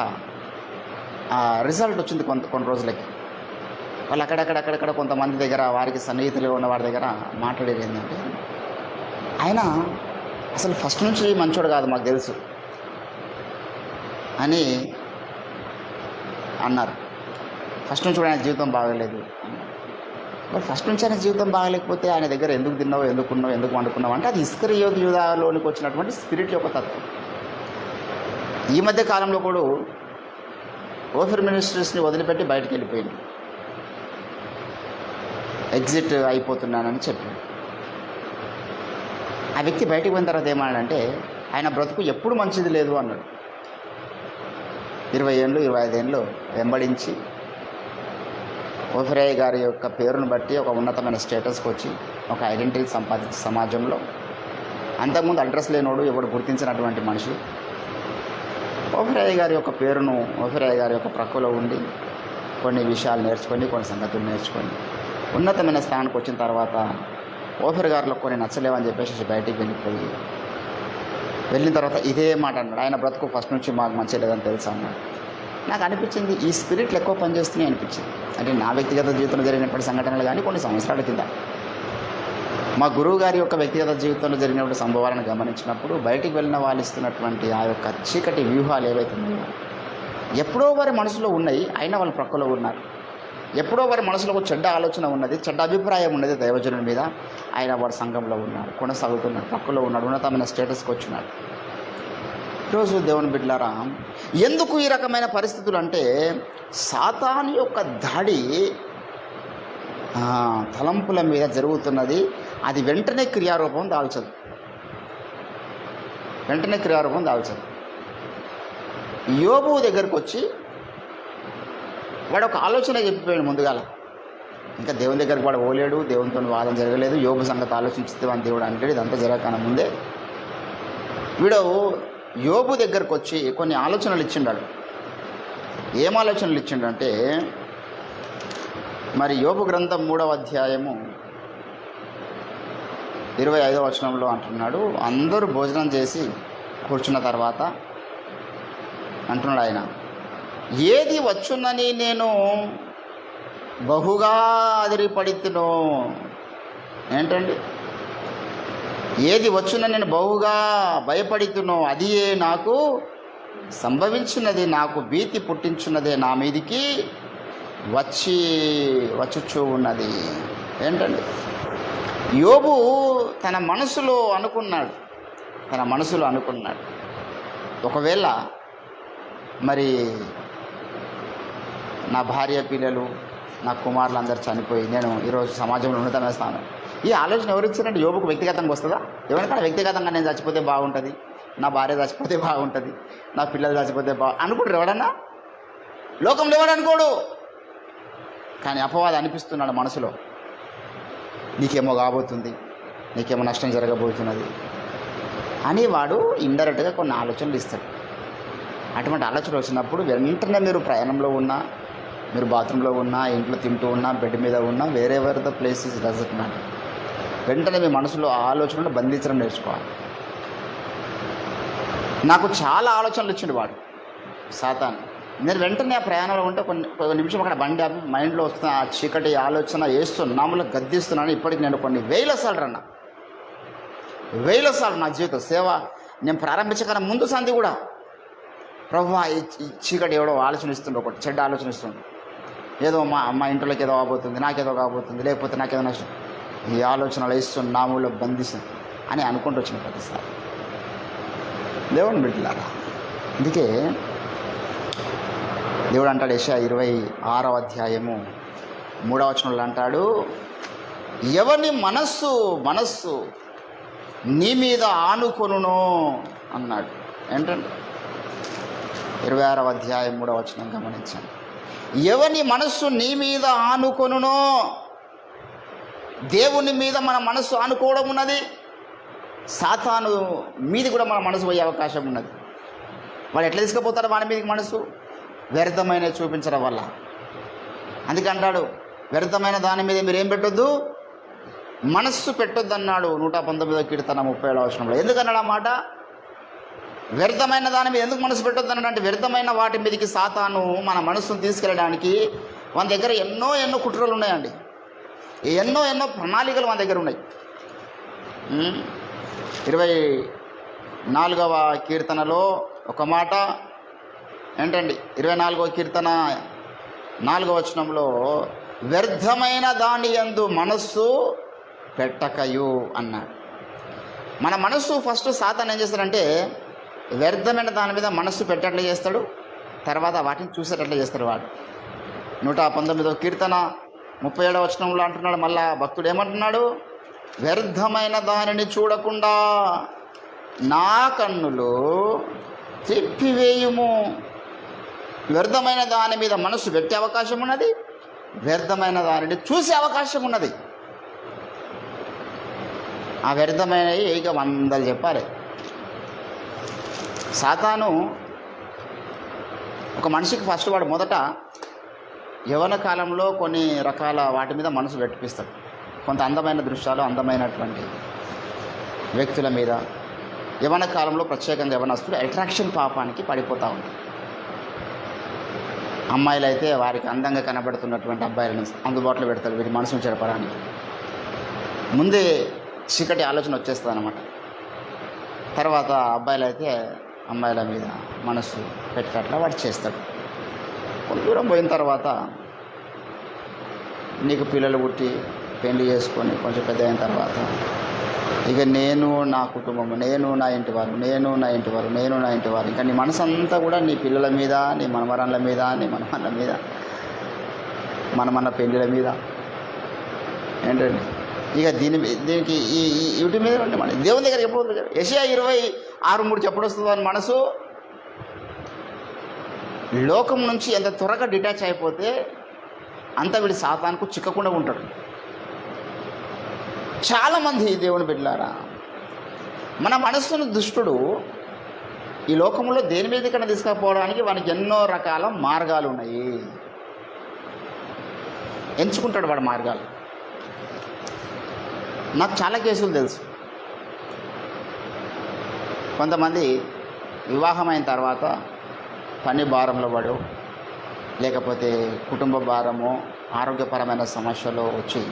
రిజల్ట్ వచ్చింది కొన్ని రోజులకి. వాళ్ళు అక్కడక్కడ కొంతమంది దగ్గర, వారికి సన్నిహితులుగా ఉన్న వారి దగ్గర మాట్లాడేది ఏంటంటే, ఆయన అసలు ఫస్ట్ నుంచి మంచోడు కాదు మాకు తెలుసు అని అన్నారు. ఫస్ట్ నుంచి కూడా ఆయన జీవితం బాగలేదు అన్నారు. మరి ఫస్ట్ నుంచి ఆయన జీవితం బాగలేకపోతే ఆయన దగ్గర ఎందుకు తిన్నావు, ఎందుకు వండుకున్నావు అంటే అది ఇస్కరియోతు యూదాలోనికి వచ్చినటువంటి స్పిరిట్ యొక్క తత్వం. ఈ మధ్య కాలంలో కూడా ఓఫర్ మినిస్ట్రీస్ని వదిలిపెట్టి బయటకు వెళ్ళిపోయింది, ఎగ్జిట్ అయిపోతున్నానని చెప్పాడు. ఆ వ్యక్తి బయటికి పోయిన తర్వాత ఏమన్నాడంటే, ఆయన బ్రతుకు ఎప్పుడు మంచిది లేదు అన్నాడు. 20 ఏళ్ళు 25 ఏళ్ళు వెంబడించి ఓఫిరాయి గారి యొక్క పేరును బట్టి ఒక ఉన్నతమైన స్టేటస్కి వచ్చి ఒక ఐడెంటిటీ సంపాదించి సమాజంలో అంతకుముందు అడ్రస్ లేనోడు ఎవడు గుర్తించినటువంటి మనిషి ఓఫిరాయి గారి యొక్క పేరును ఓఫిరాయి గారి యొక్క ప్రక్కలో ఉండి కొన్ని విషయాలు నేర్చుకొని కొన్ని సంగతులు నేర్చుకొని ఉన్నతమైన స్థానానికి వచ్చిన తర్వాత ఓఫిర్ గారిలో కొన్ని నచ్చలేవని చెప్పేసి బయటికి వెళ్ళిన తర్వాత ఇదే మాట అన్నాడు. ఆయన బ్రతుకు ఫస్ట్ నుంచి మాకు మంచి లేదని తెలుసా అన్నాడు. నాకు అనిపించింది ఈ స్పిరిట్లు ఎక్కువ పనిచేస్తున్నాయి అనిపించింది. అంటే నా వ్యక్తిగత జీవితంలో జరిగినటువంటి సంఘటనలు కానీ కొన్ని సంవత్సరాల కింద మా గురువు గారి యొక్క వ్యక్తిగత జీవితంలో జరిగినటువంటి సంభవాలను గమనించినప్పుడు బయటికి వెళ్ళిన వాళ్ళు ఇస్తున్నటువంటి ఆ యొక్క చీకటి వ్యూహాలు ఏవైతే ఉన్నాయో ఎప్పుడో వారి మనసులో ఉన్నాయి, అయినా వాళ్ళ ప్రక్కలో ఉన్నారు. ఎప్పుడో వారి మనసులో ఒక చెడ్డ ఆలోచన ఉన్నది, చెడ్డ అభిప్రాయం ఉన్నది దైవజనుడి మీద, ఆయన వాడు సంఘంలో ఉన్నాడు, కొనసాగుతున్నాడు, ప్రక్కలో ఉన్నాడు, ఉన్నతమైన స్టేటస్కి వచ్చినాడు. ఈరోజు దేవుని బిడ్డలారా, ఎందుకు ఈ రకమైన పరిస్థితులు అంటే సాతాను యొక్క దాడి తలంపుల మీద జరుగుతున్నది. అది వెంటనే క్రియారూపం దాల్చదు. యోబు దగ్గరకు వచ్చి వాడు ఒక ఆలోచన చెప్పిపోయాడు ముందుగాల. ఇంకా దేవుని దగ్గరకు వాడు పోలేడు, దేవునితో వాదం జరగలేదు, యోబు సంగతి ఆలోచించితే అని దేవుడు అంటాడు. ఇదంతా జరగకన్నా ముందే వీడు యోబు దగ్గరకు వచ్చి కొన్ని ఆలోచనలు ఇచ్చిండాడు. ఏం ఆలోచనలు ఇచ్చిండంటే, మరి యోబు గ్రంథం 3వ అధ్యాయము 25వ వచనంలో అంటున్నాడు, అందరూ భోజనం చేసి కూర్చున్న తర్వాత అంటున్నాడు ఆయన, ఏది వచ్చునని నేను బహుగా అదిరిపడితునో. ఏంటండి? ఏది వచ్చునని నేను బహుగా భయపడితునో అది నాకు సంభవించినది, నాకు భీతి పుట్టించున్నదే నా మీదికి వచ్చుచూ ఉన్నది. ఏంటండి? యోబు తన మనసులో అనుకున్నాడు, ఒకవేళ మరి నా భార్య పిల్లలు నా కుమారులు అందరు చనిపోయి నేను ఈరోజు సమాజంలో ఉన్నతమైన స్థానం, ఈ ఆలోచన ఎవరు ఇచ్చారంటే యోబుకు వ్యక్తిగతంగా వస్తుందా? ఎవరికైనా వ్యక్తిగతంగా నేను చచ్చిపోతే బాగుంటుంది, నా భార్య చచ్చిపోతే బాగుంటుంది, నా పిల్లలు చచ్చిపోతే అనుకుంటారు ఎవడన్నా? లోకంలో ఎవడు అనుకోడు. కానీ అపవాదం అనిపిస్తున్నాడు మనసులో, నీకేమో కాబోతుంది, నీకేమో నష్టం జరగబోతున్నది అని వాడు ఇండైరెక్ట్గా కొన్ని ఆలోచనలు ఇస్తాడు. అటువంటి ఆలోచనలు వచ్చినప్పుడు వెంటనే మీరు ప్రయాణంలో ఉన్నా, మీరు బాత్రూంలో ఉన్నా, ఇంట్లో తింటూ ఉన్నా, బెడ్ మీద ఉన్నా, వేరే ఎవరి ద ప్లేసెస్ డజంట్ మ్యాటర్, వెంటనే మీ మనసులో ఆలోచనలు బంధించడం నేర్చుకోవాలి. నాకు చాలా ఆలోచనలు ఇచ్చిండు వాడు సాతాను. నేను వెంటనే ఆ ప్రయాణంలో ఉంటే కొన్ని నిమిషం అక్కడ బండి ఆపి మైండ్లో వస్తున్న ఆ చీకటి ఆలోచన వేస్తున్నాములు గద్దిస్తున్నాను. ఇప్పటికి నేను కొన్ని వేల సార్లు నా జీవితం సేవ నేను ప్రారంభించకన్నా ముందు సంధి కూడా ప్రభువా ఈ చీకటి ఎవడో ఆలోచనిస్తుండే, ఒకటి చెడ్డ ఆలోచనిస్తుండే, ఏదో మా ఇంట్లోకి ఏదో కాబోతుంది, నాకేదో కాబోతుంది, లేకపోతే నాకేదో నష్టం, ఈ ఆలోచనలు వేస్తున్నాములు బంధిస్తుంది అని అనుకుంటూ వచ్చిన ప్రతిసారి దేవుని బిడ్డలారా. అందుకే దేవుడు అంటాడు, యెషయా 26వ అధ్యాయము 3వ వచనంలో అంటాడు, ఎవని మనస్సు నీ మీద ఆనుకొనునో అన్నాడు. ఏంటంటే 26వ అధ్యాయం 3వ వచనం గమనించండి. ఎవని మనస్సు నీ మీద ఆనుకొనునో, దేవుని మీద మన మనస్సు ఆనుకోవడం ఉన్నది, సాతాను మీది కూడా మన మనసు పోయే అవకాశం ఉన్నది. వాడు ఎట్లా తీసుకుపోతాడు వాడి మీదకి మనసు? వ్యర్థమైన చూపించడం వల్ల. అందుకే అంటాడు, వ్యర్థమైన దాని మీద మీరేం పెట్టొద్దు, మనస్సు పెట్టొద్దు అన్నాడు 119వ కీర్తన 37వ వచనంలో. ఎందుకన్నాడు ఆ మాట? వ్యర్థమైన దాని మీద ఎందుకు మనసు పెట్టొద్దు అన్నాడు అంటే, వ్యర్థమైన వాటి మీదకి సాతాను మన మనస్సును తీసుకెళ్ళడానికి మన దగ్గర ఎన్నో కుట్రలు ఉన్నాయండి, ఎన్నో ప్రణాళికలు మన దగ్గర ఉన్నాయి. 24వ కీర్తనలో ఒక మాట ఏంటండి, 24వ కీర్తన 4వ వచనంలో, వ్యర్థమైన దాని యందు మనస్సు పెట్టకయు అన్నాడు. మన మనస్సు ఫస్ట్ సాతాను ఏం చేస్తాడంటే, వ్యర్థమైన దాని మీద మనస్సు పెట్టేట్లా చేస్తాడు, తర్వాత వాటిని చూసేటట్లా చేస్తాడు వాడు. 119వ కీర్తన 37వ వచనంలో అంటున్నాడు, మళ్ళా భక్తుడు ఏమంటున్నాడు, వ్యర్థమైన దానిని చూడకుండా నా కన్నులు తిప్పివేయుము. వ్యర్థమైన దాని మీద మనసు పెట్టే అవకాశం ఉన్నది, వ్యర్థమైన దానిని చూసే అవకాశం ఉన్నది. ఆ వ్యర్థమైనవి ఇక 100 చెప్పాలి. సాతాను ఒక మనిషికి ఫస్ట్ వాడు మొదట యవ్వన కాలంలో కొన్ని రకాల వాటి మీద మనసు పెట్టిపిస్తాడు. కొంత అందమైన దృశ్యాలు, అందమైనటువంటి వ్యక్తుల మీద యవ్వన కాలంలో ప్రత్యేకంగా యవ్వనస్తులు అట్రాక్షన్ పాపానికి పడిపోతూ ఉంటారు. అమ్మాయిలు అయితే వారికి అందంగా కనబడుతున్నటువంటి అబ్బాయిలను అందుబాటులో పెడతారు వీరి మనసును చెడపడానికి. ముందే చీకటి ఆలోచన వచ్చేస్తుంది అన్నమాట. తర్వాత అబ్బాయిలు అయితే అమ్మాయిల మీద మనసు పెట్టేట్లా వాడు చేస్తాడు. కొంత దూరం పోయిన తర్వాత నీకు పిల్లలు పుట్టి పెళ్లి చేసుకొని కొంచెం పెద్ద అయిన తర్వాత ఇక నేను నా కుటుంబము, నేను నా ఇంటి వారు, ఇంకా నీ మనసు అంతా కూడా నీ పిల్లల మీద, నీ మనమరాళ్ళ మీద, నీ మనమన్న మీద, మనమన్న పెళ్ళిళ్ళ మీద ఏంటండి. ఇక దీనికి వీటి మీద ఉంటే మన దేవుని దగ్గర ఎప్పుడు ఉంది. యెషయా 26:3 ఎప్పుడు వస్తుందో అని మనసు లోకం నుంచి ఎంత త్వరగా డిటాచ్ అయిపోతే అంత వీడి సాతానుకు చిక్కకుండా ఉంటాడు. చాలామంది దేవుని బిడ్డలారా, మన మనస్సును దుష్టుడు ఈ లోకంలో దేని మీద కన్నా తీసుకుపోవడానికి వానికి ఎన్నో రకాల మార్గాలు ఉన్నాయి. ఎంచుకుంటాడు వాడు మార్గాలు. నాకు చాలా కేసులు తెలుసు. కొంతమంది వివాహమైన తర్వాత పని భారంలో పడో, లేకపోతే కుటుంబ భారమో, ఆరోగ్యపరమైన సమస్యలు వచ్చి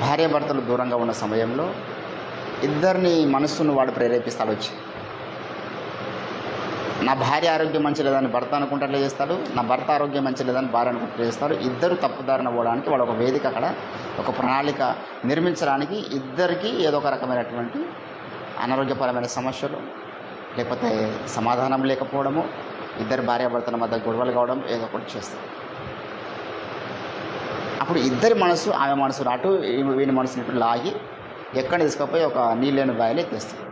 భార్యాభర్తలు దూరంగా ఉన్న సమయంలో ఇద్దరిని మనస్సును వాడు ప్రేరేపిస్తాడు. వచ్చి నా భార్య ఆరోగ్యం మంచి లేదని భర్త అనుకుంటే చేస్తాడు, నా భర్త ఆరోగ్యం మంచి లేదని భార్య అనుకుంటే చేస్తాడు. ఇద్దరు తప్పుదారిన పోవడానికి వాడు ఒక వేదిక, అక్కడ ఒక ప్రణాళిక నిర్మించడానికి ఇద్దరికీ ఏదో ఒక రకమైనటువంటి అనారోగ్యపరమైన సమస్యలు, లేకపోతే సమాధానం లేకపోవడము, ఇద్దరు భార్యాభర్తల మధ్య గొడవలు కావడం ఏదో ఒకటి చేస్తారు. అప్పుడు ఇద్దరి మనసు, ఆమె మనసు అటు వీని మనసుని ఇటు లాగి ఎక్కడ తీసుకుపోయి ఒక నీళ్ళని బాయిలు ఎత్తేస్తుంది.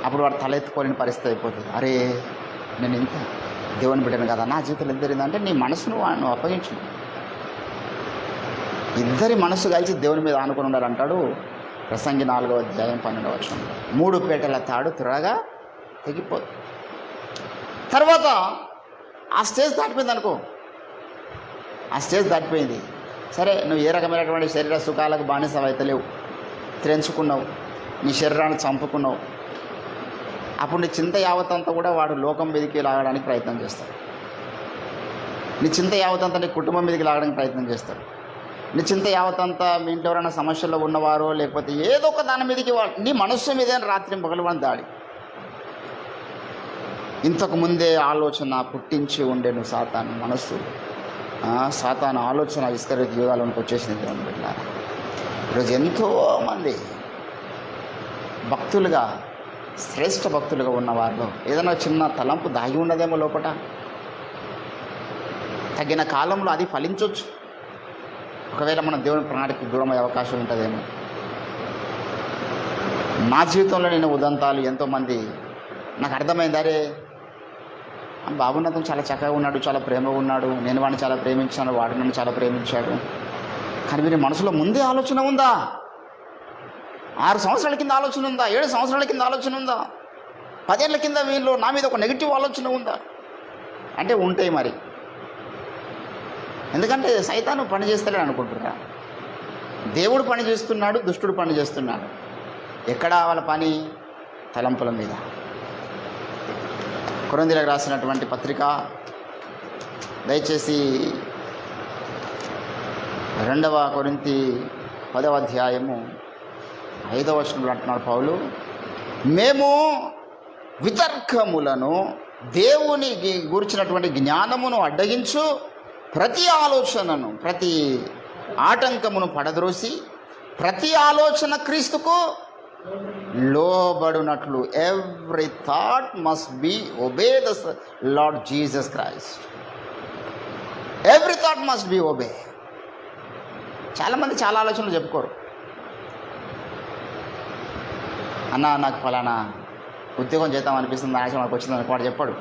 అప్పుడు వాడు తలెత్తుకోలేని పరిస్థితి అయిపోతుంది. అరే నేను ఇంత దేవుని బిడ్డను కదా, నా జీవితంలో ఎంత జరిగిందంటే నీ మనసును నువ్వు అప్పగించు. ఇద్దరి మనసు కలిసి దేవుని మీద ఆనుకొని ఉండాలంటాడు ప్రసంగి 4వ అధ్యాయం 12వ వచనం. 3 పేటల తాడు త్వరగా తెగిపోదు. తర్వాత ఆ స్టేజ్ దాటిపోయింది అనుకో, ఆ స్టేజ్ దాటిపోయింది. సరే, నువ్వు ఏ రకమైనటువంటి శరీర సుఖాలకు బానిస అవుతలేవు, త్రెంచుకున్నావు, నీ శరీరాన్ని చంపుకున్నావు. అప్పుడు నీ చింత యావతంతా కూడా వాడు లోకం మీదకి లాగడానికి ప్రయత్నం చేస్తాడు. నీ చింత యావతంతా నీ కుటుంబం మీదకి లాగడానికి ప్రయత్నం చేస్తాడు. నీ చింత యావతంతా మీ ఇంట్లో ఎవరైనా సమస్యల్లో ఉన్నవారో, లేకపోతే ఏదో ఒక దాని మీదకి నీ మనస్సు మీదే రాత్రి పగలు వాడిని దాడి. ఇంతకు ముందే ఆలోచన పుట్టించి ఉండే నువ్వు సాతాను మనస్సు, సాతాను ఆలోచన ఇస్కరియోతు యూదాలోనికి వచ్చేసింది. దేవుని బిడ్డలారా, ఈరోజు ఎంతోమంది భక్తులుగా, శ్రేష్ఠ భక్తులుగా ఉన్న వారిలో ఏదైనా చిన్న తలంపు దాగి ఉన్నదేమో లోపట. తగిన కాలంలో అది ఫలించవచ్చు. ఒకవేళ మన దేవుని ప్రణాళికకు దూరమయ్యే అవకాశం ఉంటుందేమో. నా జీవితంలో నేను ఉదంతాలు ఎంతోమంది నాకు అర్థమైంది. అరే బాబు నాతో చాలా చక్కగా ఉన్నాడు, చాలా ప్రేమగా ఉన్నాడు, నేను వాడిని చాలా ప్రేమించాను, వాడు నన్ను చాలా ప్రేమించాడు. కానీ వీరి మనసులో ముందే ఆలోచన ఉందా? 6 సంవత్సరాల కింద ఆలోచన ఉందా? 7 సంవత్సరాల కింద ఆలోచన ఉందా? 10 ఏళ్ల కింద వీళ్ళు నా మీద ఒక నెగిటివ్ ఆలోచన ఉందా? అంటే ఉంటాయి మరి. ఎందుకంటే సైతాను పని చేస్తలేడు అనుకుంటున్నా. దేవుడు పని చేస్తున్నాడు, దుష్టుడు పని చేస్తున్నాడు. ఎక్కడ వాళ్ళ పని? తలంపుల మీద. కొరింథీయులకు రాసినటువంటి పత్రిక దయచేసి 2వ కొరింథీ 10వ అధ్యాయము 5వ వచనంలో అంటున్నాడు పౌలు, మేము వితర్కములను, దేవుని గురించినటువంటి జ్ఞానమును అడ్డగించు ప్రతి ఆలోచనను, ప్రతి ఆటంకమును పడద్రోసి ప్రతి ఆలోచన క్రీస్తుకు లోబడునట్లు every thought must be obey the Lord Jesus Christ. Every thought must be obey. చాలామంది చాలా ఆలోచనలు చెప్పుకోరు. అన్న నాకు ఫలానా ఉద్యోగం చేద్దాం అనిపిస్తుంది, ఆశ మనకు వచ్చింది అనుకో, వాడు చెప్పాడు.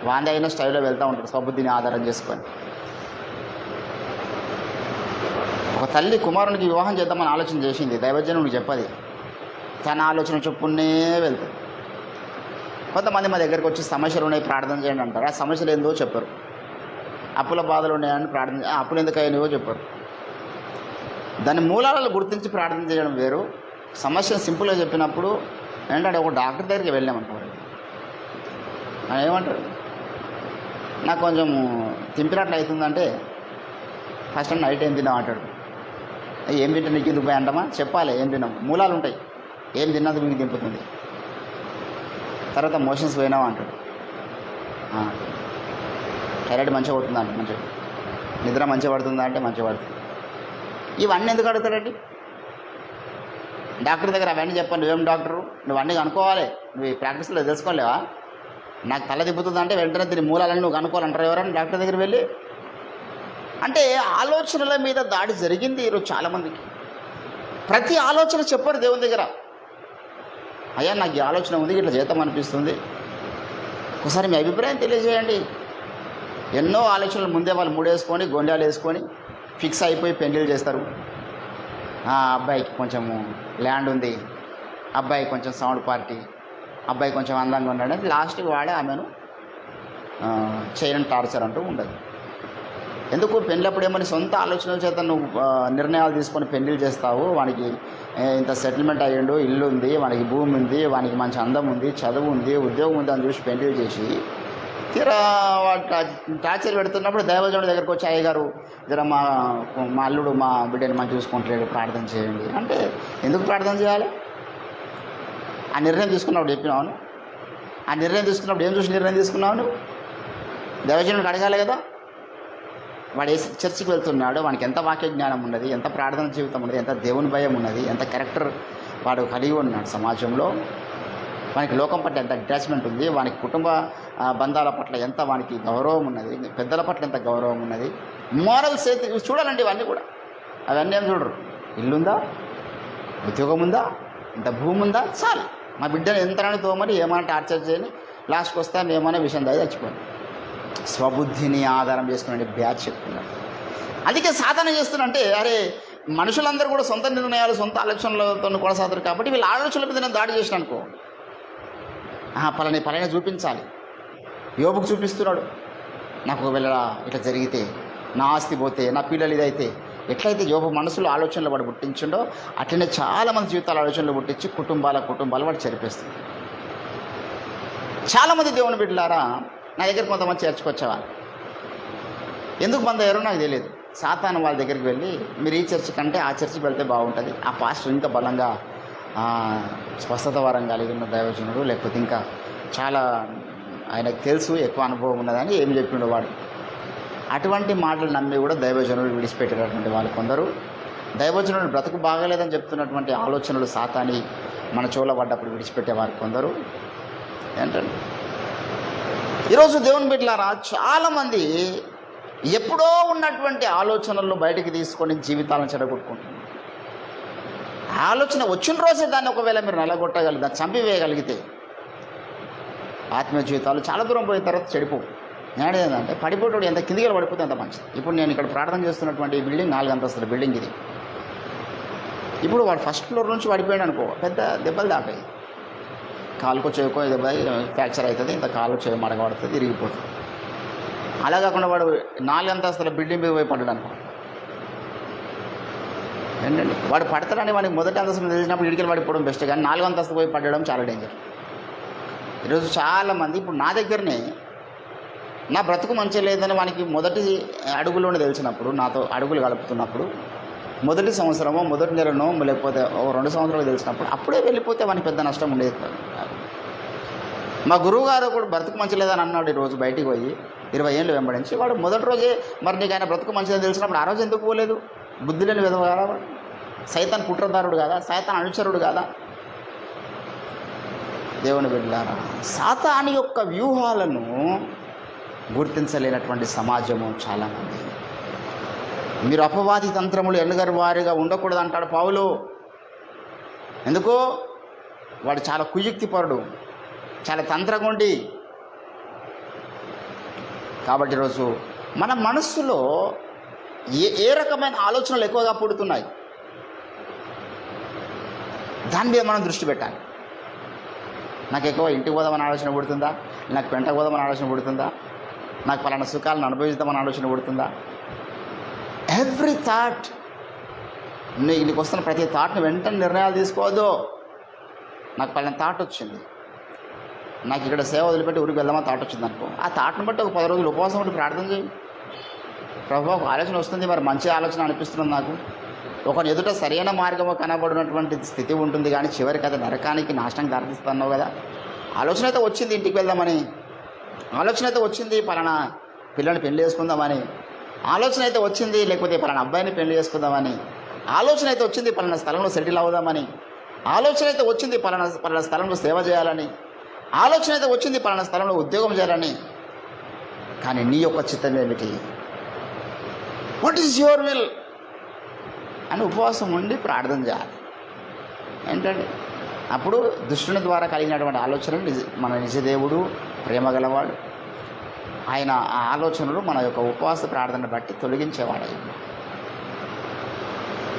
వాంది అయిన స్టైల్లో వెళ్తూ ఉంటాడు స్వబుద్ధిని ఆధారం చేసుకొని. ఒక తల్లి కుమారునికి వివాహం చేద్దామని ఆలోచన చేసింది, దైవజనుడికి చెప్పది, తన ఆలోచన చొప్పునే వెళ్తుంది. కొంతమంది మా దగ్గరికి వచ్చి సమస్యలు ఉన్నాయి ప్రార్థన చేయండి అంటారు. ఆ సమస్యలు ఏందో చెప్పరు. అప్పుల బాధలు ఉన్నాయని ప్రార్థన, అప్పులు ఎందుకు అయినాయో చెప్పరు. దాని మూలాలను గుర్తించి ప్రార్థన చేయడం వేరు. సమస్యను సింపుల్గా చెప్పినప్పుడు ఏంటంటే ఒక డాక్టర్ దగ్గరికి వెళ్ళామంటారు. ఆయన ఏమంటారు, నాకు కొంచెం తింపినట్లు అవుతుందంటే ఫస్ట్ నైట్ ఏం తిన్నాం అంటాడు. ఏం తింటే నీకు ఎందుకు పోయి అంటామా, చెప్పాలి ఏం తిన్నాం, మూలాలు ఉంటాయి. ఏం తిన్నది మీకు దింపుతుంది. తర్వాత మోషన్స్ పోయినావా అంటాడు. థైరాయిడ్ మంచిగా పడుతుందా అంటే మంచిగా, నిద్ర మంచిగా పడుతుందా అంటే మంచిగా పడుతుంది. ఇవన్నీ ఎందుకు అడుగుతాడండి డాక్టర్ దగ్గర? అవన్నీ చెప్పాను, నువ్వేం డాక్టరు, నువ్వు అన్నీ కనుక్కోవాలి, నువ్వు ఈ ప్రాక్టీస్లో తెలుసుకోలేవా? నాకు తల తిప్పుతుందంటే వెంటనే దీని మూలాలని నువ్వు కనుక్కోవాలంటారు ఎవరైనా డాక్టర్ దగ్గర వెళ్ళి? అంటే ఆలోచనల మీద దాడి జరిగింది ఈరోజు చాలామందికి. ప్రతి ఆలోచన చెప్పరు దేవుని దగ్గర. అయ్యా నాకు ఈ ఆలోచన ఉంది, ఇట్లా చేద్దాం అనిపిస్తుంది, ఒకసారి మీ అభిప్రాయం తెలియజేయండి. ఎన్నో ఆలోచనలు ముందే వాళ్ళు మూడేసుకొని గొండాలు వేసుకొని ఫిక్స్ అయిపోయి పెళ్ళిళ్ళు చేస్తారు. అబ్బాయికి కొంచెము ల్యాండ్ ఉంది, అబ్బాయి కొంచెం సౌండ్ పార్టీ, అబ్బాయి కొంచెం అందంగా ఉన్నాడు, లాస్ట్కి వాడే ఆమెను చేయని టార్చర్ అంటూ ఉండదు. ఎందుకు పెళ్ళప్పుడు ఏమని సొంత ఆలోచనల చేత నువ్వు నిర్ణయాలు తీసుకొని పెళ్ళిళ్ళు చేస్తావు? వానికి ఇంత సెటిల్మెంట్ అయ్యిండు, ఇల్లు ఉంది, వానికి భూమి ఉంది, వానికి మంచి అందం ఉంది, చదువు ఉంది, ఉద్యోగం ఉంది అని చూసి పెళ్ళిళ్ళు చేసి తీరా వాడు టార్చర్ పెడుతున్నప్పుడు దైవజనుడి దగ్గరకు వచ్చి, అయ్యగారు జర మా అల్లుడు మా బిడ్డని మంచి చూసుకుంటలేడు, ప్రార్థన చేయండి అంటే ఎందుకు ప్రార్థన చేయాలి? ఆ నిర్ణయం తీసుకున్నప్పుడు చెప్పినావు. ఆ నిర్ణయం తీసుకున్నప్పుడు ఏం చూసి నిర్ణయం తీసుకున్నావు? దైవజనుడికి అడగాలి కదా. వాడు ఏ చర్చికి వెళ్తున్నాడు, వానికి ఎంత వాక్య జ్ఞానం ఉన్నది, ఎంత ప్రార్థన జీవితం ఉన్నది, ఎంత దేవుని భయం ఉన్నది, ఎంత క్యారెక్టర్ వాడు కలిగి ఉన్నాడు సమాజంలో, వానికి లోకం పట్ల ఎంత అటాచ్మెంట్ ఉంది, వానికి కుటుంబ బంధాల పట్ల ఎంత వానికి గౌరవం ఉన్నది, పెద్దల పట్ల ఎంత గౌరవం ఉన్నది, మోరల్స్ అయితే చూడాలండి. ఇవన్నీ కూడా అవన్నీ ఏం చూడరు. ఇల్లుందా, ఉద్యోగం ఉందా, ఇంత భూమి ఉందా, చాలు మా బిడ్డను ఎంతనని తోమని ఏమైనా టార్చర్ చేయని లాస్ట్కి వస్తాను ఏమైనా విషయం దాగి చచ్చిపోయింది. స్వబుద్ధిని ఆధారం చేసుకునే బ్యాచ్ చెప్తున్నారు. అందుకే సాధన చేస్తున్నంటే, అరే మనుషులందరూ కూడా సొంత నిర్ణయాలు సొంత ఆలోచనలతో కొనసాగుతారు కాబట్టి వీళ్ళ ఆలోచనల మీద నేను దాడి చేసిన అనుకో, పలాని చూపించాలి. యోబుకు చూపిస్తున్నాడు, నాకు ఒకవేళ ఇట్లా జరిగితే, నా ఆస్తి పోతే, నా పిల్లలు ఇదైతే, ఎట్లయితే యోబు మనసులో ఆలోచనలు వాడు పుట్టించిండో అట్లనే చాలామంది జీవితాల ఆలోచనలు పుట్టించి కుటుంబాలు వాడు చెరిపేస్తుంది. చాలామంది దేవుని బిడ్డలారా నా దగ్గర కొంతమంది చేర్చుకొచ్చేవాళ్ళు. ఎందుకు బంద్ అయ్యారో నాకు తెలియదు. సాతాను వాళ్ళ దగ్గరికి వెళ్ళి, మీరు ఈ చర్చి కంటే ఆ చర్చికి వెళ్తే బాగుంటుంది, ఆ పాస్టర్ ఇంకా బలంగా స్వస్థత వరం కలిగి ఉన్న దైవజనుడు, లేకపోతే ఇంకా చాలా ఆయనకు తెలుసు, ఎక్కువ అనుభవం ఉన్నదని ఏమి చెప్పిండు వాడు. అటువంటి మాటలు నమ్మి కూడా దైవజనుడు విడిచిపెట్టినటువంటి వాళ్ళు కొందరు, దైవజనుడు బ్రతుకు బాగలేదని చెప్తున్నటువంటి ఆలోచనలు సాతాని మన చెవుల పడ్డప్పుడు విడిచిపెట్టేవారు కొందరు. ఏంటంటే ఈరోజు దేవుని బిడ్డలారా చాలామంది ఎప్పుడో ఉన్నటువంటి ఆలోచనలను బయటికి తీసుకొని జీవితాలను చెడగొట్టుకుంటున్నారు. ఆలోచన వచ్చిన రోజే దాన్ని ఒకవేళ మీరు నలగొట్టగలిగితే, చంపివేయగలిగితే ఆత్మీయ జీవితాలు చాలా దూరం పోయిన తర్వాత చెడిపోవు. ఏంటంటే పడిపోతాడు, ఎంత కిందికి పడిపోతే అంత మంచిది. ఇప్పుడు నేను ఇక్కడ ప్రార్థన చేస్తున్నటువంటి ఈ బిల్డింగ్ 4 అంతస్తుల బిల్డింగ్ ఇది. ఇప్పుడు వాడు ఫస్ట్ ఫ్లోర్ నుంచి పడిపోయాడు అనుకో, పెద్ద దెబ్బలు దాకాయి, కాలుకో చేయకో దెబ్బ ఫ్రాక్చర్ అవుతుంది, ఇంత కాలు చేయ మడగబడుతుంది, ఇరిగిపోతుంది. అలా కాకుండా వాడు 4 అంతస్తుల బిల్డింగ్ మీద పోయి పడ్డాడు అనుకో, ఏంటండి వాడు పడతాడని వాడికి మొదటి అంతస్తు మీద తెలిసినప్పుడు ఇడికి పడిపోవడం బెస్ట్, కానీ 4వ అంతస్తు పోయి పడడం చాలా డేంజర్. ఈరోజు చాలామంది ఇప్పుడు నా దగ్గరనే నా బ్రతుకు మంచిగా లేదని వానికి మొదటి అడుగులోనే తెలిసినప్పుడు, నాతో అడుగులు గడుపుతున్నప్పుడు, మొదటి సంవత్సరమో మొదటి నెలనో లేకపోతే 2 సంవత్సరాలు తెలిసినప్పుడు అప్పుడే వెళ్ళిపోతే వానికి పెద్ద నష్టం ఉండేది కాదు. మా గురువు గారు కూడా బ్రతుకు మంచి లేదని అన్నాడు. ఈరోజు బయటికి పోయి 20 ఏళ్ళు వెంబడించి వాడు మొదటి రోజే, మరి నీకు ఆయన బ్రతుకు మంచిదని తెలిసినప్పుడు ఆ రోజు ఎందుకు పోలేదు? బుద్ధి లేని విధవ కదా వాడు, సైతాన్ కుట్రదారుడు కాదా, సైతాన్ అనుచరుడు కాదా? దేవుని బిడ్డలారా, సాతాను యొక్క వ్యూహాలను గుర్తించలేనటువంటి సమాజము చాలామంది. మీరు అపవాది తంత్రములు ఎన్నగరు వారిగా ఉండకూడదు అంటాడు పౌలు. ఎందుకు? వాడు చాలా కుయుక్తిపరుడు, చాలా తంత్రగుండి. కాబట్టి ఈరోజు మన మనస్సులో ఏ రకమైన ఆలోచనలు ఎక్కువగా పుడుతున్నాయి, దాని మీద మనం దృష్టి పెట్టాలి. నాకు ఎక్కువ ఇంటికి పోదామని ఆలోచన పుడుతుందా, నాకు పెంటకు పోదామని ఆలోచన పుడుతుందా, నాకు పలానా సుఖాలను అనుభవిద్దామని ఆలోచన పుడుతుందా? ఎవ్రీ థాట్, నీకు వస్తున్న ప్రతి థాట్ని వెంటనే నిర్ణయాలు తీసుకోవద్దు. నాకు పలానా థాట్ వచ్చింది, నాకు ఇక్కడ సేవ వదిలిపెట్టి ఊరికి వెళ్దామని థాట్ వచ్చింది అనుకో, ఆ థాట్ని బట్టి ఒక 10 రోజులు ఉపవాసం ఉండి ప్రార్థన చేయి. ప్రభు, ఒక ఆలోచన వస్తుంది, మరి మంచి ఆలోచన అనిపిస్తుంది నాకు, ఒక ఎదుట సరైన మార్గము కనబడినటువంటి స్థితి ఉంటుంది, కానీ చివరికి అది నరకానికి నాశనం దారితీస్తున్నావు కదా. ఆలోచన అయితే వచ్చింది ఇంటికి వెళ్దామని, ఆలోచన అయితే వచ్చింది పలానా పిల్లని పెళ్లి చేసుకుందామని, ఆలోచన అయితే వచ్చింది లేకపోతే పలానా అబ్బాయిని పెళ్లి చేసుకుందామని, ఆలోచన అయితే వచ్చింది పలానా స్థలంలో సెటిల్ అవుదామని, ఆలోచన అయితే వచ్చింది పలానా స్థలంలో సేవ చేయాలని, ఆలోచన అయితే వచ్చింది పలానా స్థలంలో ఉద్యోగం చేయాలని. కానీ నీ యొక్క చిత్తం ఏమిటి? వాట్ ఈజ్ యువర్ విల్ అని ఉపవాసం ఉండి ప్రార్థన చేయాలి. ఏంటంటే అప్పుడు దుష్టుని ద్వారా కలిగినటువంటి ఆలోచనలు మన నిజదేవుడు ప్రేమ గలవాడు, ఆయన ఆ ఆలోచనలు మన యొక్క ఉపవాస ప్రార్థన బట్టి తొలగించేవాడు.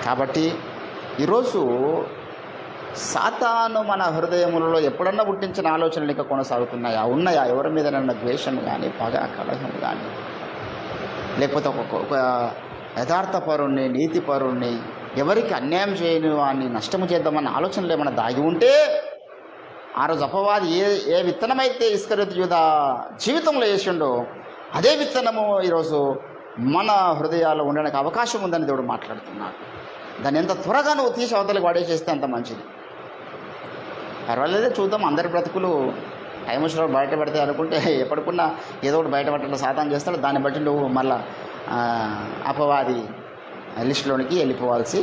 కాబట్టి ఈరోజు సాతాను మన హృదయములలో ఎప్పుడన్నా పుట్టించిన ఆలోచనలు ఇంకా కొనసాగుతున్నాయా, ఉన్నాయా? ఎవరి మీదనన్నా ద్వేషం కానీ, పగ, కలహం కానీ, లేకపోతే ఒక యథార్థపరుణ్ణి, నీతిపరుణ్ణి, ఎవరికి అన్యాయం చేయని వాడిని నష్టము చేద్దామన్న ఆలోచనలు ఏమైనా దాగి ఉంటే, ఆ రోజు అపవాది ఏ విత్తనమైతే ఇస్కరియోతు యూదా జీవితంలో వేసిండో అదే విత్తనము ఈరోజు మన హృదయాల్లో ఉండడానికి అవకాశం ఉందని దేవుడు మాట్లాడుతున్నాడు. దాన్ని ఎంత త్వరగా నువ్వు తీసి అవతలకు వాడేసేస్తే అంత మంచిది. పర్వాలేదే, చూద్దాం, అందరి బ్రతుకులు టైం వచ్చినప్పుడు బయట పెడితే అనుకుంటే ఎప్పటికున్నా ఏదో ఒకటి బయట పెట్టడం సాధన చేస్తాడు. దాన్ని బట్టి నువ్వు మళ్ళా అపవాది లిస్టులోనికి వెళ్ళిపోవాల్సి